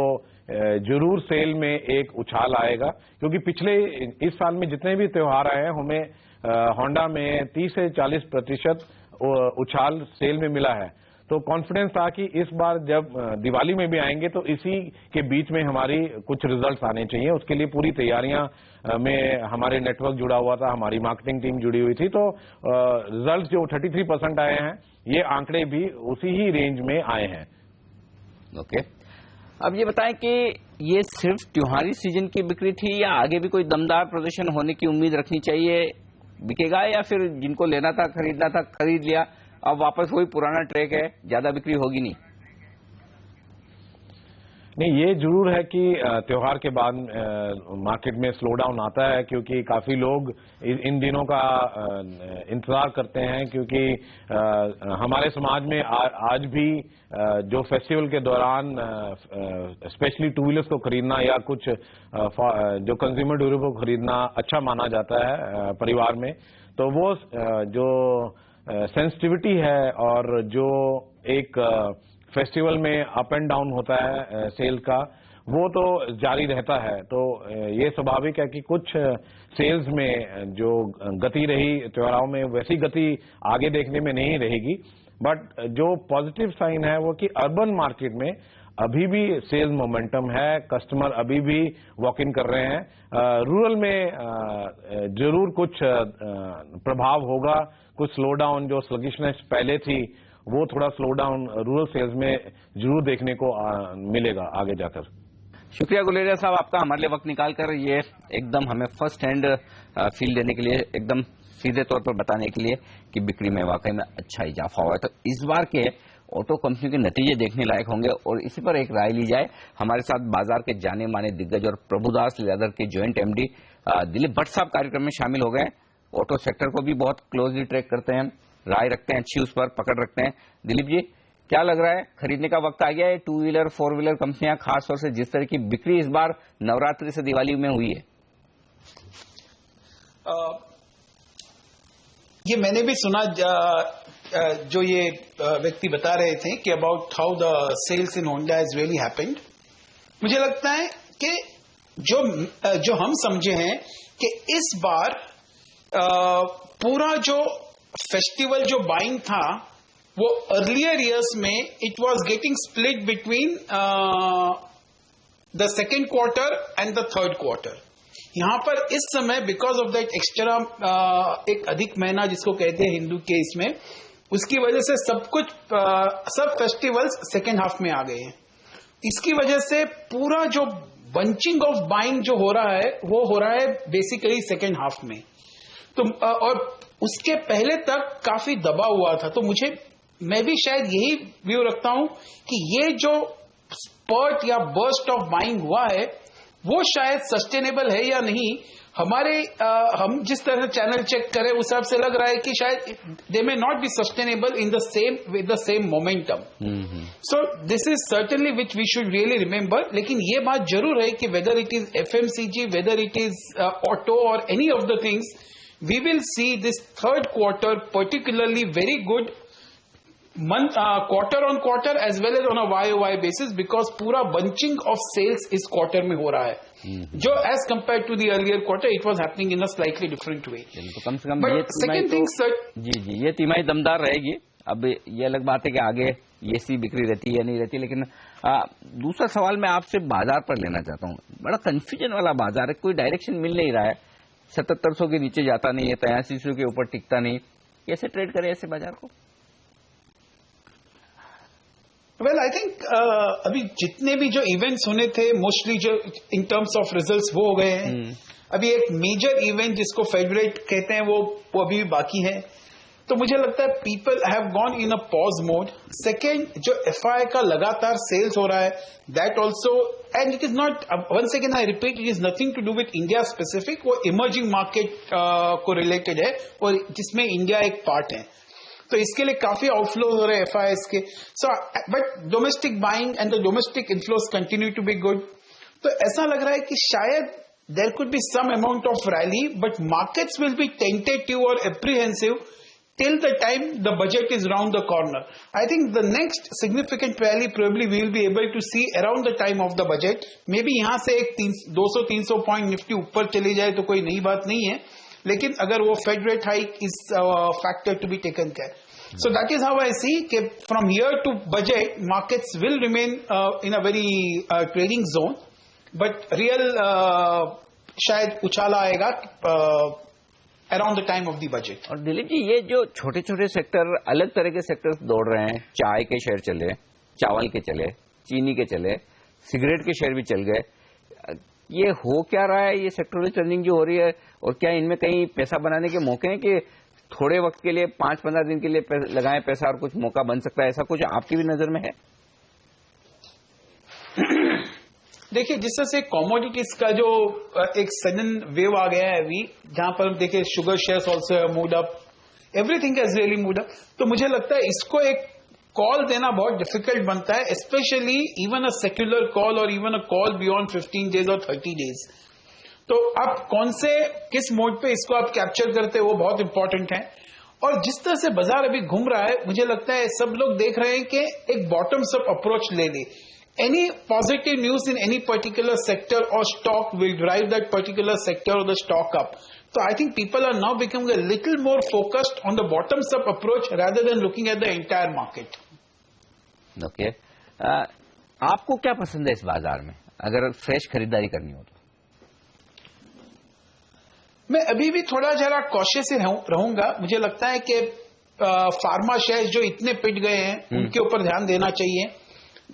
जरूर सेल में एक उछाल आएगा, क्योंकि पिछले इस साल में जितने भी त्योहार आए हैं हमें होंडा में 30 से 40% उछाल सेल में मिला है। तो कॉन्फिडेंस था कि इस बार जब दिवाली में भी आएंगे तो इसी के बीच में हमारी कुछ रिजल्ट्स आने चाहिए। उसके लिए पूरी तैयारियां में हमारे नेटवर्क जुड़ा हुआ था, हमारी मार्केटिंग टीम जुड़ी हुई थी। तो रिजल्ट्स जो 33% आए हैं, ये आंकड़े भी उसी ही रेंज में आए हैं। ओके, अब ये बताएं कि ये सिर्फ त्योहारी सीजन की बिक्री थी या आगे भी कोई दमदार प्रदर्शन होने की उम्मीद रखनी चाहिए? बिकेगा या फिर जिनको लेना था, खरीदना था, खरीद लिया, अब वापस वही पुराना ट्रैक है, ज्यादा बिक्री होगी नहीं? नहीं, ये जरूर है कि त्योहार के बाद मार्केट में स्लो डाउन आता है, क्योंकि काफी लोग इन दिनों का इंतजार करते हैं, क्योंकि हमारे समाज में आज भी जो फेस्टिवल के दौरान स्पेशली टू व्हीलर्स को खरीदना या कुछ जो कंज्यूमर ड्यूरेबल को खरीदना अच्छा माना जाता है परिवार में। तो वो जो सेंसिटिविटी है और जो एक फेस्टिवल में अप एंड डाउन होता है सेल का, वो तो जारी रहता है। तो ये स्वाभाविक है कि कुछ सेल्स में जो गति रही त्योहारों में, वैसी गति आगे देखने में नहीं रहेगी। बट जो पॉजिटिव साइन है वो कि अर्बन मार्केट में अभी भी सेल्स मोमेंटम है, कस्टमर अभी भी वॉक इन कर रहे हैं। रूरल में जरूर कुछ प्रभाव होगा, कुछ स्लो डाउन, जो स्लगिशनेस पहले थी वो थोड़ा स्लो डाउन रूरल सेल्स में जरूर देखने को मिलेगा आगे जाकर। शुक्रिया गुलेरिया साहब आपका, हमारे लिए वक्त निकालकर ये एकदम हमें फर्स्ट हैंड फील देने के लिए, एकदम सीधे तौर पर बताने के लिए कि बिक्री में वाकई में अच्छा इजाफा हुआ है। तो इस बार के ऑटो कंपनी के नतीजे देखने लायक होंगे और इसी पर एक राय ली जाए। हमारे साथ बाजार के जाने माने दिग्गज और प्रभुदास लेदर के जॉइंट एमडी दिलीप भट्ट साहब कार्यक्रम में शामिल हो गए। ऑटो सेक्टर को भी बहुत क्लोजली ट्रैक करते हैं, राय रखते हैं, अच्छी उस पर पकड़ रखते हैं। दिलीप जी, क्या लग रहा है, खरीदने का वक्त आ गया है? टू व्हीलर, फोर व्हीलर कंपनियां खासतौर से जिस तरह की बिक्री इस बार नवरात्रि से दिवाली में हुई है। ये मैंने भी सुना जो ये व्यक्ति बता रहे थे कि about how the sales in Honda has really happened. मुझे लगता है कि जो हम समझे हैं कि इस बार पूरा जो फेस्टिवल जो बाइंग था वो अर्लियर इयर्स में it was getting split between the second quarter and the third quarter. यहां पर इस समय बिकॉज ऑफ दैट एक्स्ट्रा एक अधिक महीना जिसको कहते हैं हिंदू के इसमें, उसकी वजह से सब फेस्टिवल्स सेकेंड हाफ में आ गए हैं। इसकी वजह से पूरा जो बंचिंग ऑफ बाइंग जो हो रहा है वो हो रहा है बेसिकली सेकेंड हाफ में। तो और उसके पहले तक काफी दबा हुआ था। तो मैं भी शायद यही व्यू रखता हूं कि ये जो स्पर्ट या बर्स्ट ऑफ बाइंग हुआ है वो शायद सस्टेनेबल है या नहीं। हम जिस तरह से चैनल चेक करें उस हिसाब से लग रहा है कि शायद they may not be sustainable in the same with the same momentum. So this is certainly which we should really remember. लेकिन ये बात जरूर है कि whether it is FMCG, whether it is auto और any of the things, we will see this third quarter particularly very good quarter on quarter as well as on a YOY basis, because पूरा bunching of sales इस quarter में हो रहा है जो as compared to the earlier quarter it was happening in a slightly different way। तो कम से कम ये second thing sir, जी ये तिमाही दमदार रहेगी। अब ये अलग बात है कि आगे ये सी बिक्री रहती है या नहीं रहती। लेकिन दूसरा सवाल मैं आपसे बाजार पर लेना चाहता हूँ। बड़ा कंफ्यूजन वाला बाजार है, कोई डायरेक्शन मिल नहीं रहा है, 7700 के नीचे जाता नहीं है, 8300 के ऊपर टिकता नहीं। कैसे ट्रेड करें ऐसे बाजार को? वेल आई थिंक अभी जितने भी जो इवेंट्स होने थे मोस्टली जो इन टर्म्स ऑफ रिजल्ट्स वो हो गए हैं। अभी एक मेजर इवेंट जिसको फेडरेट कहते हैं वो अभी भी बाकी है। तो मुझे लगता है people have gone in a pause mode. Second, जो एफआई का लगातार सेल्स हो रहा है that also, and it is not, once again I repeat, it is nothing to do with India specific, वो इमर्जिंग मार्केट को रिलेटेड है और जिसमें इंडिया एक पार्ट है। तो इसके लिए काफी आउटफ्लो हो रहे हैं एफआईएस के। So but domestic buying and the domestic inflows continue to be good. तो ऐसा लग रहा है कि शायद there could be some amount of rally, but markets will be tentative और apprehensive till the time the budget is round the corner. I think the next significant rally probably we will be able to see around the time of the budget. Maybe यहाँ से एक 200-300 point Nifty ऊपर चली जाए तो कोई नई बात नहीं है, लेकिन अगर वो Fed rate hike is factor to be taken care. So that is how I see that from here to budget, markets will remain in a very trading zone, but real शायद उछाला आएगा around the time of the budget. और दिलीप जी, ये जो छोटे छोटे sector, अलग तरह के सेक्टर्स दौड़ रहे हैं, चाय के शेयर चले, चावल के चले, चीनी के चले, सिगरेट के शेयर भी चल गए, ये हो क्या रहा है? ये सेक्टरल टर्निंग जो हो रही है, और क्या इनमें कहीं पैसा बनाने के मौके हैं कि थोड़े वक्त के लिए 5-15 दिन के लिए लगाएं पैसा और कुछ मौका बन सकता है? ऐसा कुछ आपकी भी नजर में है? देखिए, जिस तरह से कॉमोडिटीज का जो एक सडन वेव आ गया है अभी, जहां पर हम देखिए sugar shares also mood up, everything has really mood up, तो मुझे लगता है इसको एक कॉल देना बहुत डिफिकल्ट बनता है, specially even a secular call और even a call beyond 15 days और 30 डेज. तो आप कौन से किस मोड पे इसको आप कैप्चर करते हैं वो बहुत इंपॉर्टेंट है. और जिस तरह से बाजार अभी घूम रहा है, मुझे लगता है सब लोग देख रहे हैं कि एक बॉटम्स अप अप्रोच ले ले. Any positive news in any particular sector or stock will drive that particular sector or the stock up. So I think people are now becoming a little more focused on the bottoms up approach rather than looking at the entire market. Okay. आपको क्या पसंद है इस बाजार में, अगर fresh खरीदारी करनी हो तो? मैं अभी भी थोड़ा जरा कॉशियस रहूंगा. मुझे लगता है कि फार्मा शेयर्स जो इतने पिट गए हैं उनके ऊपर ध्यान देना चाहिए.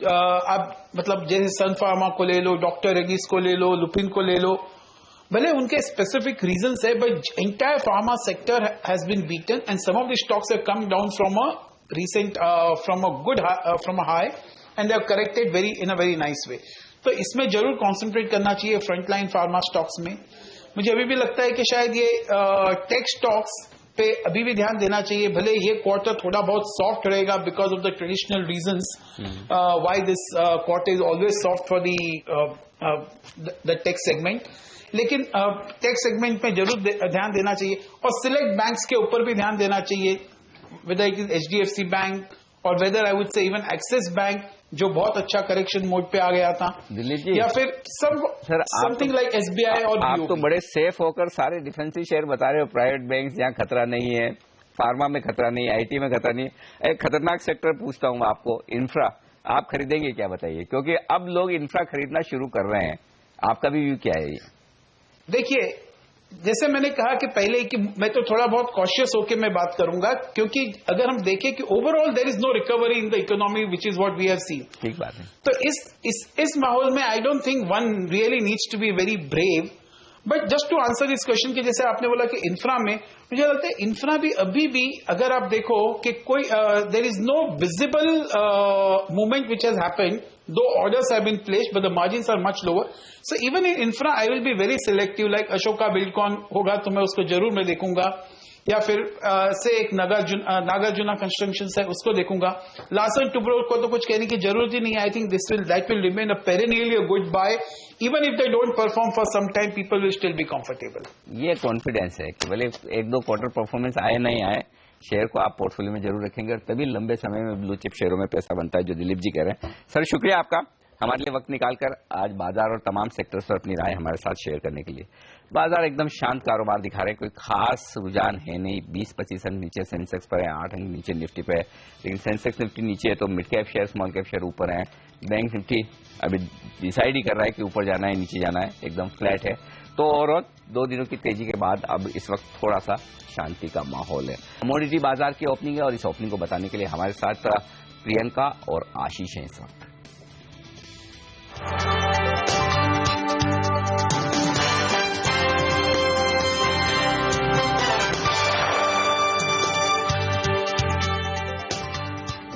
आप मतलब जैसे सन फार्मा को ले लो, डॉक्टर रेड्डीज को ले लो, लुपिन को ले लो, भले उनके स्पेसिफिक रीजंस है, but entire pharma sector has been beaten and some of the stocks have come down from a recent from a high and they have corrected in a very nice way. तो इसमें जरूर concentrate करना चाहिए frontline pharma stocks में. मुझे अभी भी लगता है कि शायद ये टेक स्टॉक्स पे अभी भी ध्यान देना चाहिए. भले ये क्वार्टर थोड़ा बहुत सॉफ्ट रहेगा because of the traditional reasons why this quarter is always soft for the tech segment, लेकिन टेक सेगमेंट में जरूर ध्यान देना चाहिए. और सिलेक्ट बैंक्स के ऊपर भी ध्यान देना चाहिए, whether it is HDFC Bank or whether I would say even Axis Bank जो बहुत अच्छा करेक्शन मोड पे आ गया था, या फिर समथिंग लाइक SBI. और आप तो बड़े सेफ होकर सारे डिफेंसिव शेयर बता रहे हो, प्राइवेट बैंक जहाँ खतरा नहीं है, फार्मा में खतरा नहीं है, IT में खतरा नहीं है. एक खतरनाक सेक्टर पूछता हूँ आपको, इंफ्रा, आप खरीदेंगे क्या, बताइए, क्योंकि अब लोग इंफ्रा खरीदना शुरू कर रहे हैं. आपका भी व्यू क्या है? देखिए, जैसे मैंने कहा कि पहले कि मैं तो थोड़ा बहुत कॉशियस होकर मैं बात करूंगा, क्योंकि अगर हम देखें कि overall there is no recovery in the economy which is what we have seen. ठीक बात है. तो इस माहौल में I don't think one really needs to be very brave. But just to answer this question कि जैसे आपने बोला कि इंफ्रा में, मुझे लगता है इंफ्रा भी अभी भी अगर आप देखो कि कोई there is no visible movement which has happened, though orders have been placed but the margins are much lower. So even in infra I will be very selective. Like Ashoka Buildcon होगा तो मैं उसको जरूर मैं देखूंगा, या फिर से एक नागार्जुना कंस्ट्रक्शन है उसको देखूंगा. लार्सन टुब्रो को तो कुछ कहने की जरूरत ही नहीं है. I think that will remain a perennially a good buy. Even if they don't perform for some time, people will still be comfortable. ये कॉन्फिडेंस है कि भले एक दो क्वार्टर परफॉर्मेंस आए नहीं आए, शेयर को आप पोर्टफोलियो में जरूर रखेंगे और तभी लंबे समय में ब्लू चिप शेयरों में पैसा बनता है, जो दिलीप जी कह रहे हैं. सर, शुक्रिया आपका हमारे लिए वक्त निकालकर आज बाजार और तमाम सेक्टर्स पर अपनी राय हमारे साथ शेयर करने के लिए. बाजार एकदम शांत कारोबार दिखा रहे हैं, कोई खास रुझान है नहीं. 20-25 अंक नीचे सेंसेक्स पर है, 8 अंक नीचे निफ्टी पे है, लेकिन सेंसेक्स निफ्टी नीचे है तो mid cap share small cap share ऊपर है. बैंक निफ्टी अभी डिसाइड ही कर रहा है कि ऊपर जाना है नीचे जाना है, एकदम फ्लैट है. तो और 2 दिनों की तेजी के बाद अब इस वक्त थोड़ा सा शांति का माहौल है. कमोडिटी बाजार की ओपनिंग है और इस ओपनिंग को बताने के लिए हमारे साथ प्रियंका और आशीष हैं इस वक्त.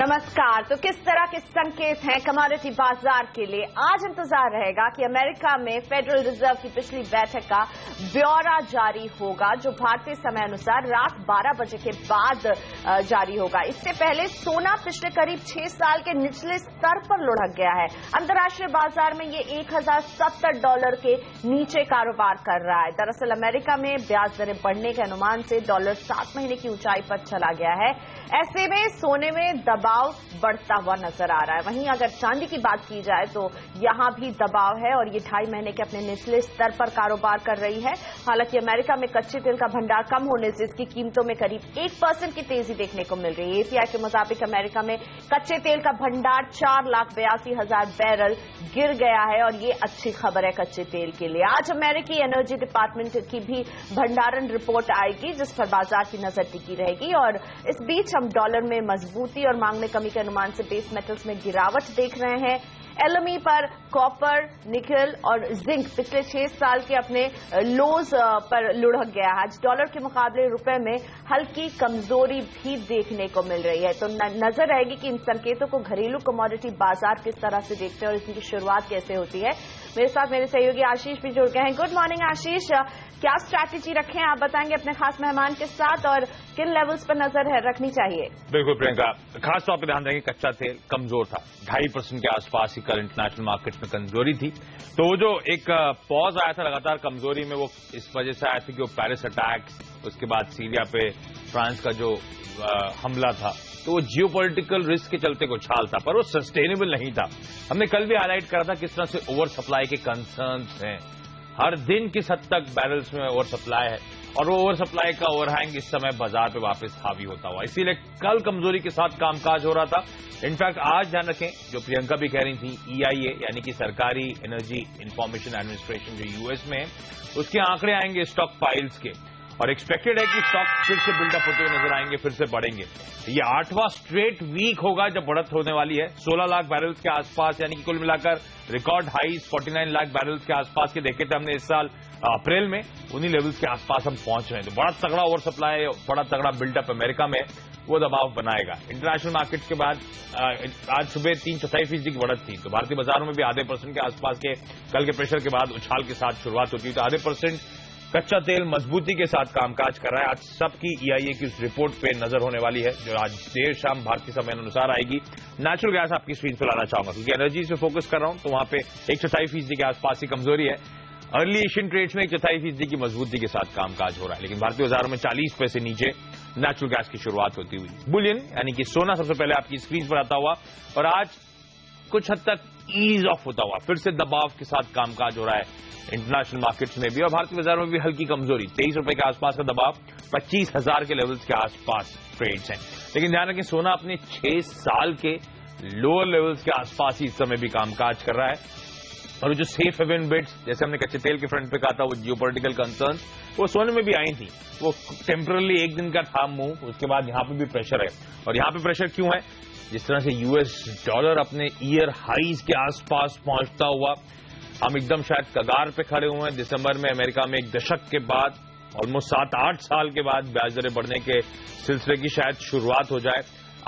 नमस्कार। तो किस तरह के संकेत हैं कमोडिटी बाजार के लिए? आज इंतजार रहेगा कि अमेरिका में फेडरल रिजर्व की पिछली बैठक का ब्यौरा जारी होगा, जो भारतीय समय अनुसार रात 12 बजे के बाद जारी होगा। इससे पहले सोना पिछले करीब 6 साल के निचले स्तर पर लुढ़क गया है। अंतर्राष्ट्रीय बाजार में ये $1070 के नीचे कारोबार कर रहा है। दरअसल अमेरिका में ब्याज दरें बढ़ने के अनुमान से डॉलर 7 महीने की ऊंचाई पर चला गया है। ऐसे में सोने में दबाव बढ़ता हुआ नजर आ रहा है। वहीं अगर चांदी की बात की जाए तो यहां भी दबाव है और ये 2.5 महीने के अपने निचले स्तर पर कारोबार कर रही है। हालांकि अमेरिका में कच्चे तेल का भंडार कम होने से इसकी कीमतों में करीब 1% की तेजी देखने को मिल रही है। एसीआई के मुताबिक अमेरिका में कच्चे तेल का भंडार 4,82,000 बैरल गिर गया है और ये अच्छी खबर है कच्चे तेल के लिए। आज अमेरिकी एनर्जी डिपार्टमेंट की भी भंडारण रिपोर्ट आएगी, जिस पर बाजार की नजर टिकी रहेगी। और इस बीच हम डॉलर में मजबूती और मांग में कमी के अनुमान से बेस मेटल्स में गिरावट देख रहे हैं। एलएमई पर कॉपर, निकल और जिंक पिछले 6 साल के अपने लोज पर लुढ़क गया है। आज डॉलर के मुकाबले रुपए में हल्की कमजोरी भी देखने को मिल रही है। तो नजर रहेगी कि इन संकेतों को घरेलू कमोडिटी बाजार किस तरह से देखते हैं और इसकी शुरुआत कैसे होती है। मेरे साथ मेरे सहयोगी आशीष भी जुड़ गए हैं। गुड मॉर्निंग आशीष, क्या स्ट्रैटेजी रखें आप बताएंगे अपने खास मेहमान के साथ और किन लेवल्स पर नजर रखनी चाहिए? बिल्कुल प्रियंका, खास तौर पर ध्यान देंगे कच्चा तेल कमजोर था, 2.5% के आसपास ही कल इंटरनेशनल मार्केट्स में कमजोरी थी। तो वो जो एक पॉज आया था लगातार कमजोरी में, वो इस वजह से आया था कि वो पेरिस अटैक, उसके बाद सीरिया पे फ्रांस का जो हमला था, तो वो जियोपॉलिटिकल रिस्क के चलते को छाल था, पर वो सस्टेनेबल नहीं था। हमने कल भी हाईलाइट करा था किस तरह से ओवर सप्लाई के कंसर्न्स हैं। हर दिन किस हद तक बैरल्स में ओवर सप्लाई है और वो ओवर सप्लाई का ओवरहैंग इस समय बाजार पे वापस हावी होता हुआ, इसीलिए कल कमजोरी के साथ कामकाज हो रहा था। इनफैक्ट आज ध्यान रखें, जो प्रियंका भी कह रही थी, EIA यानी कि सरकारी एनर्जी इंफॉर्मेशन एडमिनिस्ट्रेशन जो यूएस में है, उसके आंकड़े आएंगे स्टॉक पाइल्स के और एक्सपेक्टेड है कि स्टॉक फिर से बिल्डअप होते हुए नजर आएंगे, फिर से बढ़ेंगे। ये 8वां स्ट्रेट वीक होगा जब बढ़त होने वाली है। 16 लाख बैरल्स के आसपास, यानी कि कुल मिलाकर रिकॉर्ड हाईज 49 लाख बैरल्स के आसपास के देखे थे हमने इस साल अप्रैल में, उन्हीं लेवल्स के आसपास हम पहुंच रहे हैं। तो बड़ा तगड़ा ओवर सप्लाई, बड़ा तगड़ा बिल्डअप अमेरिका में, वो दबाव बनाएगा। इंटरनेशनल मार्केट्स के बाद आज सुबह 3-4% की बढ़त थी, तो भारतीय बाजारों में भी 0.5% के आसपास के कल के प्रेशर के बाद उछाल के साथ शुरुआत होती है। तो 0.5% कच्चा तेल मजबूती के साथ कामकाज कर रहा है। आज सबकी EIA की उस रिपोर्ट पे नजर होने वाली है, जो आज देर शाम भारतीय समय अनुसार आएगी। नेचुरल गैस आपकी स्क्रीन पर लाना चाहूंगा, क्योंकि एनर्जी से फोकस कर रहा हूं, तो वहां पे 1.4% के आसपास की कमजोरी है। अर्ली एशियन ट्रेड्स में 1.4% की मजबूती के साथ कामकाज हो रहा है, लेकिन भारतीय बाजारों में 40 पैसे नीचे नेचुरल गैस की शुरुआत होती हुई। बुलियन यानी कि सोना सबसे पहले आपकी स्क्रीन पर आता हुआ और आज कुछ हद तक ईज ऑफ होता हुआ, फिर से दबाव के साथ कामकाज हो रहा है इंटरनेशनल मार्केट्स में भी और भारतीय बाजारों में भी हल्की कमजोरी। 23 रुपए के आसपास का दबाव, 25,000 के लेवल्स के आसपास ट्रेड्स हैं। लेकिन ध्यान रखें, सोना अपने 6 साल के लोअर लेवल्स के आसपास ही इस समय भी कामकाज कर रहा है। और जो सेफ हेवन बिट्स, जैसे हमने कच्चे तेल के फ्रंट पे कहा था, वो जियोपॉलिटिकल कंसर्न, वो सोने में भी आई थी। वो टेम्पररी एक दिन का था मूव, उसके बाद यहां पे भी प्रेशर है। और यहां पे प्रेशर क्यों है? जिस तरह से US डॉलर अपने ईयर हाईज के आसपास पहुंचता हुआ, हम एकदम शायद कगार पे खड़े हुए हैं। दिसंबर में अमेरिका में एक दशक के बाद, ऑलमोस्ट 7-8 साल के बाद ब्याज दरें बढ़ने के सिलसिले की शायद शुरुआत हो जाए।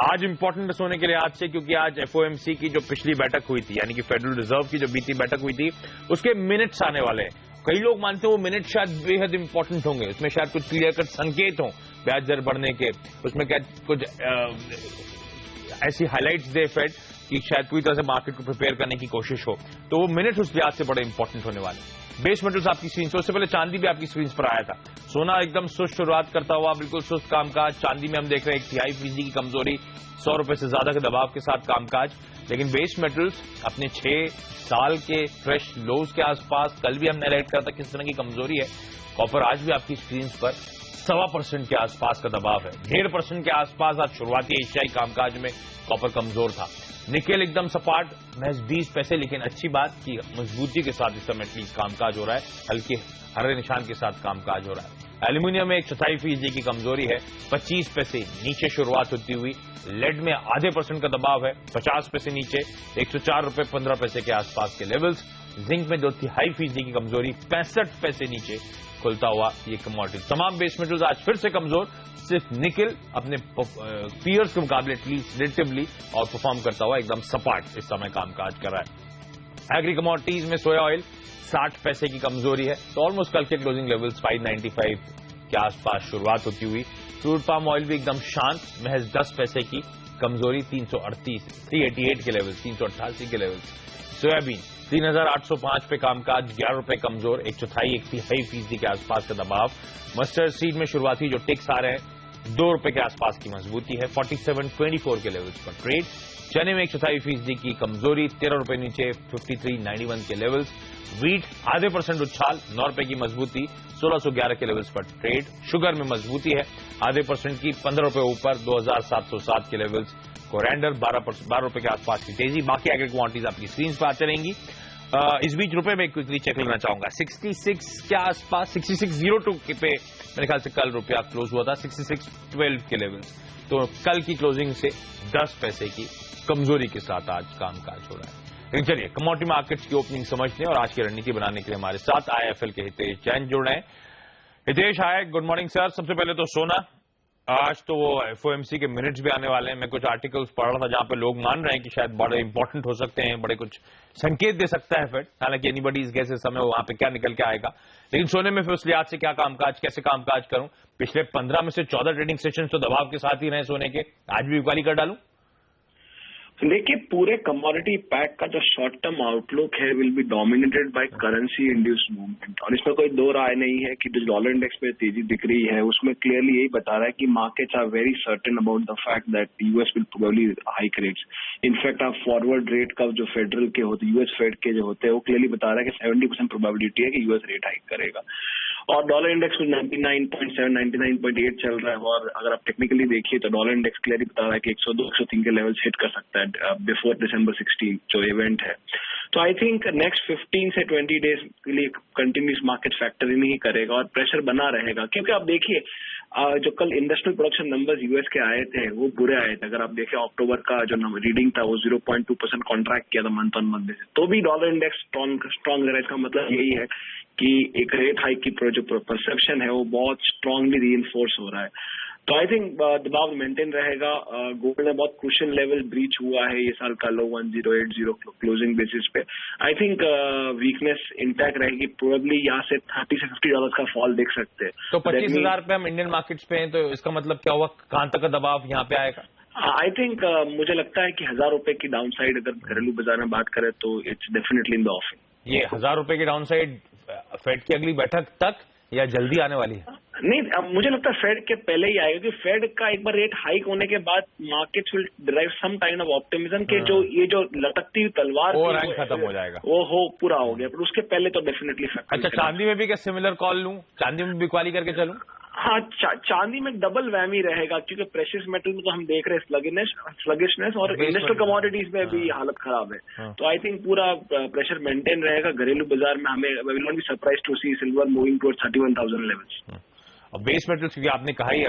आज इंपॉर्टेंट होने के लिए आज से, क्योंकि आज FOMC की जो पिछली बैठक हुई थी, यानी कि फेडरल रिजर्व की जो बीती बैठक हुई थी, उसके मिनट्स आने वाले हैं। कई लोग मानते हैं वो मिनट शायद बेहद इंपॉर्टेंट होंगे, उसमें शायद कुछ क्लियर कट संकेत हों ब्याज दर बढ़ने के, उसमें क्या कुछ ऐसी हाइलाइट्स दे फेड कि शायद पूरी तरह से मार्केट को प्रिपेयर करने की कोशिश हो। तो वो मिनट उस लिहाज से बड़े इंपॉर्टेंट होने वाले। बेस मेटल्स आपकी स्क्रीन, उससे पहले चांदी भी आपकी स्क्रीन पर आया था। सोना एकदम सुस्त शुरुआत करता हुआ, बिल्कुल सुस्त कामकाज। चांदी में हम देख रहे हैं 1.5% की कमजोरी, 100 रुपए से ज्यादा के दबाव के साथ कामकाज। लेकिन बेस मेटल्स अपने 6 साल के फ्रेश लोज के आसपास, कल भी हमने हाईलाइट करा था किस तरह की कमजोरी है। कॉपर आज भी आपकी स्क्रीन पर 1.25% के आसपास का दबाव है। 1.5% के आसपास आज शुरुआती एशियाई कामकाज में कॉपर कमजोर था। निकेल एकदम सपाट, महज 20 पैसे, लेकिन अच्छी बात कि मजबूती के साथ इस समय एटलीस्ट कामकाज हो रहा है, हल्के हरे निशान के साथ कामकाज हो रहा है। एल्यूमिनियम में 1.4% की कमजोरी है, 25 पैसे नीचे शुरुआत होती हुई। लेड में 0.5% का दबाव है, 50 पैसे नीचे, 104 रुपए 15 पैसे के आसपास के लेवल्स। जिंक में 0.5% की कमजोरी, 65 पैसे नीचे खुलता हुआ ये कमोडिटी। तमाम बेस मेटल्स आज फिर से कमजोर, सिर्फ निकल अपने पीयर्स के मुकाबले एटलीस्ट रिलेटिवली और परफॉर्म करता हुआ एकदम सपाट इस समय कामकाज कर रहा है। एग्री कमोडिटीज में सोया ऑयल 60 पैसे की कमजोरी है, तो ऑलमोस्ट कल के क्लोजिंग लेवल्स 595 के आसपास शुरुआत होती हुई। क्रूड पाम ऑयल भी एकदम शांत, महज 10 पैसे की कमजोरी, 388 के लेवल, 388 के लेवल। सोयाबीन 3805 पे कामकाज, 11 रुपए कमजोर, 1.4-1.5% के आसपास का दबाव। मस्टर्ड सीड में शुरुआती जो टिक्स आ रहे हैं 2 रुपए के आसपास की मजबूती है, 47.24 के लेवल्स पर ट्रेड। चने में 1.4% की कमजोरी, 13 रुपए नीचे, 53.91 के लेवल्स। वीट आधे % उछाल, 9 रुपए की मजबूती, 1611 के लेवल्स पर ट्रेड। शुगर में मजबूती है, आधे % की, 15 रुपए ऊपर, 2707 के लेवल्स। कोरिएंडर 12 रुपए के आसपास की तेजी। बाकी एग्री कमोडिटीज आपकी स्क्रीन पर आते रहेंगी। इस बीच रुपए में क्विकली चेक लेना चाहूंगा, 66 के आसपास, 66.02 पे मेरे ख्याल से कल रुपया क्लोज हुआ था, 66.12 के लेवल्स। तो कल की क्लोजिंग से 10 पैसे की कमजोरी के साथ आज कामकाज हो रहा है। लेकिन चलिए कमोडिटी मार्केट्स की ओपनिंग समझते हैं और आज की रणनीति बनाने के लिए हमारे साथ IIFL के हितेश जैन जुड़ रहे हैं। हितेश, हाय, गुड मॉर्निंग सर। सबसे पहले तो सोना, आज तो वो FOMC के मिनट्स भी आने वाले हैं। मैं कुछ आर्टिकल्स पढ़ रहा था जहां पे लोग मान रहे हैं कि शायद बड़े इंपॉर्टेंट हो सकते हैं, बड़े कुछ संकेत दे सकता है फेड। हालांकि एनीबडी इस गैस समय वहां पे क्या निकल के आएगा। लेकिन सोने में फिर उस लिहाज से क्या कामकाज, कैसे कामकाज करूं? पिछले 15 में से 14 ट्रेडिंग सेशन तो दबाव के साथ ही रहे सोने के, आज भी बिकवाली कर डालूं? देखिए, पूरे कमोडिटी पैक का जो शॉर्ट टर्म आउटलुक है will be dominated by currency induced movement, और इसमें कोई दो राय नहीं है कि जो डॉलर इंडेक्स पे तेजी दिख रही है उसमें क्लियरली यही बता रहा है कि markets are very certain about the fact that US will probably hike rates. In fact आप फॉरवर्ड रेट का जो फेडरल के होते, यूएस फेड के जो होते हैं, वो क्लियरली बता रहा है कि 70% प्रोबेबिलिटी है कि यूएस रेट हाइक करेगा। और डॉलर इंडेक्स में 99.7, 99.8 चल रहा है, और अगर आप टेक्निकली देखिए तो डॉलर इंडेक्स क्लियरली बता रहा है कि 102, 103 के लेवल्स हिट कर सकता है बिफोर December 16 जो इवेंट है। तो आई थिंक नेक्स्ट 15 से 20 डेज के लिए कंटिन्यूस मार्केट फैक्टर इन ही करेगा और प्रेशर बना रहेगा, क्योंकि आप देखिए जो कल इंडस्ट्रियल प्रोडक्शन नंबर्स यूएस के आए थे वो बुरे आए थे। अगर आप देखें अक्टूबर का जो रीडिंग था वो 0.2% कॉन्ट्रैक्ट किया था मंथ ऑन मंथ बेसिस, तो भी डॉलर इंडेक्स स्ट्रॉन्ग रहा है। इसका मतलब यही है कि एक रेट हाइक की जो परसेप्शन है वो बहुत स्ट्रांगली रीइंफोर्स हो रहा है। तो आई थिंक दबाव मेंटेन रहेगा। गोल्ड में बहुत क्रूशियल लेवल ब्रीच हुआ है ये साल का लो 1080 क्लोजिंग बेसिस पे। आई थिंक वीकनेस इंटैक्ट रहेगी, प्रोबेबली यहाँ से $30 से $50 का फॉल देख सकते हैं। तो 25,000 पे हम इंडियन मार्केट्स पे हैं, तो इसका मतलब क्या हुआ, कहां तक का दबाव यहाँ पे आएगा? आई थिंक मुझे लगता है कि ₹1,000 की डाउन साइड अगर घरेलू बाजार में बात करें तो इट्स डेफिनेटली इन द ऑफिंग। ये ₹1,000 की डाउन साइड फेड की अगली बैठक तक या जल्दी आने वाली है? नहीं, अब मुझे लगता है फेड के पहले ही आएगा, क्योंकि फेड का एक बार रेट हाइक होने के बाद markets will derive some kind of optimism के जो ये जो लटकती हुई तलवार वो रंग खत्म हो जाएगा, वो पूरा हो गया, पर उसके पहले तो डेफिनेटली फैक्टर। अच्छा, चांदी में भी क्या सिमिलर कॉल लूं? चांदी में बिकवाली करके चलूं? हाँ, चांदी में डबल वैमी रहेगा, क्योंकि प्रेशियस मेटल में तो हम देख रहे हैं स्लगिशनेस और इंडस्ट्रियल कमोडिटीज में भी हालत खराब है। तो आई थिंक पूरा प्रेशर मेंटेन रहेगा घरेलू बाजार में। हमें will not be surprise to see silver moving towards 31,000 levels. और बेस मेटल्स, क्योंकि आपने कहा ही,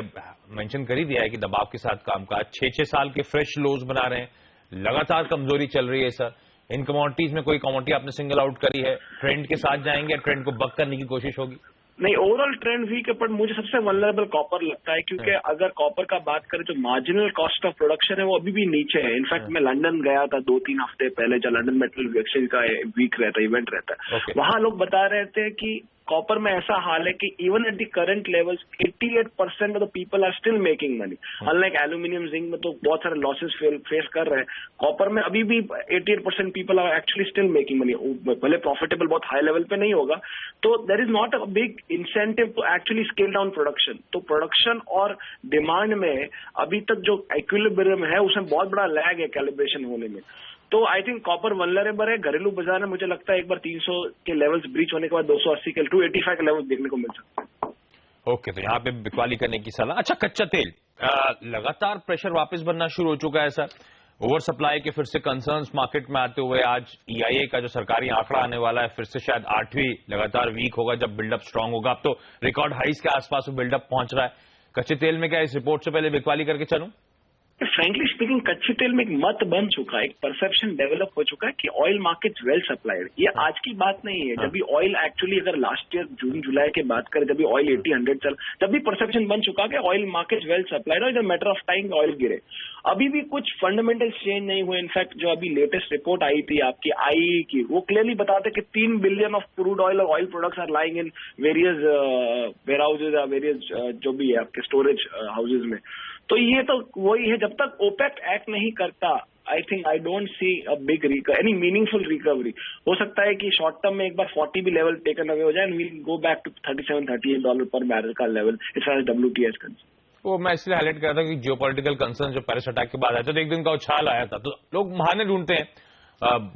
मेंशन कर ही दिया है कि दबाव के साथ कामकाज, 6-6 साल के फ्रेश लोज बना रहे हैं, लगातार कमजोरी चल रही है सर। इन कमोडिटीज में कोई कमोडिटी आपने सिंगल आउट करी है, ट्रेंड के साथ जाएंगे या ट्रेंड को बक करने की कोशिश होगी? नहीं, ओवरऑल ट्रेंड वीक है, पर मुझे सबसे वल्नरेबल कॉपर लगता है, क्योंकि अगर कॉपर का बात करें तो मार्जिनल कॉस्ट ऑफ प्रोडक्शन है वो अभी भी नीचे है। इनफैक्ट मैं लंदन गया था 2-3 हफ्ते पहले, जब लंदन मेटल एक्सचेंज का वीक रहता है, इवेंट रहता है, वहां लोग बता रहे थे कि कॉपर में ऐसा हाल है कि even at the current levels 88% of the people are still making money. Unlike aluminium, zinc में तो बहुत सारे लॉसेस फेस कर रहे हैं, कॉपर में अभी भी 88% people are actually still making money. भले प्रॉफिटेबल बहुत हाई लेवल पे नहीं होगा, तो there is not a big incentive to actually scale down production. तो प्रोडक्शन और डिमांड में अभी तक जो इक्विलिब्रियम है उसमें बहुत बड़ा लैग है कैलिब्रेशन होने में। तो आई थिंक कॉपर वल्नरेबल है। घरेलू बाजार में मुझे लगता है एक बार 300 के लेवल्स ब्रीच होने के बाद 280 के 285 के लेवल्स देखने को मिल सकते हैं। ओके, तो यहाँ पे बिकवाली करने की सलाह। अच्छा, कच्चा तेल लगातार प्रेशर वापस बनना शुरू हो चुका है सर। ओवर सप्लाई के फिर से कंसर्न्स मार्केट में आते हुए आज EIA का जो सरकारी आंकड़ा आने वाला है, फिर से शायद 8वीं लगातार वीक होगा जब बिल्डअप स्ट्रांग होगा। अब तो रिकॉर्ड हाइस के आसपास बिल्डअप पहुंच रहा है। कच्चे तेल में क्या इस रिपोर्ट से पहले बिकवाली करके चलूं? फ्रैंकली स्पीकिंग कच्चे तेल में एक मत बन चुका है, एक परसेप्शन डेवलप हो चुका है कि ऑयल मार्केट वेल सप्लाइड। ये आज की बात नहीं है। जब भी ऑयल एक्चुअली अगर लास्ट ईयर जून जुलाई की बात करें, जब भी ऑयल 80-100 चल, तब भी परसेप्शन बन चुका कि ऑयल मार्केट वेल सप्लाइड और it's a matter of time oil गिरे। अभी भी कुछ फंडामेंटल चेंज नहीं हुए। इनफैक्ट जो अभी लेटेस्ट रिपोर्ट आई थी आपकी IEA की, वो क्लियरली बताते कि 3 बिलियन ऑफ क्रूड ऑयल और oil products are lying in various warehouses या वेरियस जो भी है आपके स्टोरेज हाउसेज में। तो ये तो वही है, जब तक OPEC एक्ट नहीं करता, I don't see a big any meaningful recovery. हो सकता है कि शॉर्ट टर्म में एक बार 40 भी लेवल टेकन अवे हो जाए and we'll go back to $37-38 पर बैरल का लेवल इस फार एज WTI कंसर्न। वो मैं इसलिए हाईलाइट कर रहा था कि जियोपॉलिटिकल कंसर्न जो पेरिस अटैक के बाद आया था, तो एक दिन का उछाल आया था, तो लोग बहाने ढूंढते हैं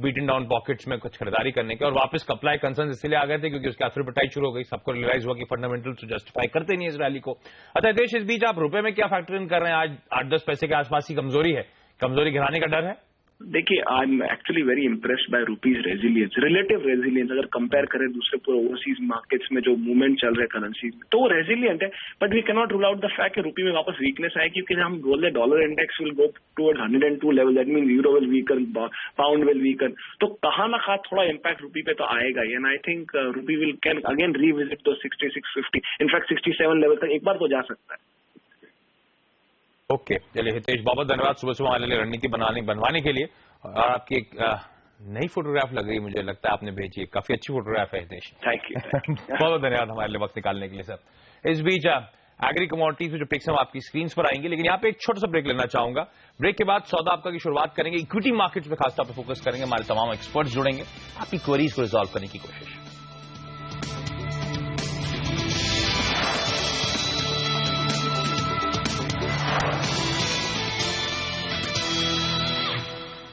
बीटन डाउन पॉकेट्स में कुछ खरीदारी करने के, और वापस सप्लाई कंसर्न इसलिए आ गए थे क्योंकि उसकी एथरोपेटाइट शुरू हो गई। सबको रियलाइज हुआ कि फंडामेंटल तो जस्टिफाई करते नहीं इस रैली को। अच्छा हितेश, इस बीच आप रुपए में क्या फैक्टर इन कर रहे हैं? आज 8-10 पैसे के आसपास की कमजोरी है, कमजोरी गिराने का डर है? देखिए, I am actually very impressed by rupees resilience, relative resilience. अगर कंपेयर करें दूसरे पूरे ओवरसीज मार्केट्स में जो मूवमेंट चल रहे करेंसीज में, तो वो रेजिलियंट है। But we can not rule out the fact कि रुपी में वापस वीकनेस आए, क्योंकि हम बोल रहे dollar index will go towards 102 level, that mean euro will weaken, pound will weaken. तो कहाँ ना कहाँ थोड़ा इम्पैक्ट रुपी पे तो आएगा ही। And I think rupee will can again revisit to 66-50, in fact 67 level तक एक बार तो जा सकता है। ओके, चलिए हितेश, बहुत धन्यवाद सुबह सुबह हमारे लिए रणनीति बनवाने के लिए। और आपकी एक नई फोटोग्राफ लग रही है, मुझे लगता है आपने भेजी है, काफी अच्छी फोटोग्राफ है हितेश। Thank you. बहुत धन्यवाद हमारे लिए वक्त निकालने के लिए सर। इस बीच एग्री कमोडिटीज में जो पिक्स हम आपकी स्क्रीन पर आएंगे, लेकिन यहाँ पे एक छोटा सा ब्रेक लेना चाहूंगा। ब्रेक के बाद सौदा आपका की शुरुआत करेंगे, इक्विटी मार्केट्स में खासतौर पर फोकस करेंगे, हमारे तमाम एक्सपर्ट्स जुड़ेंगे, आपकी क्वेरीज को रिजॉल्व करने की कोशिश।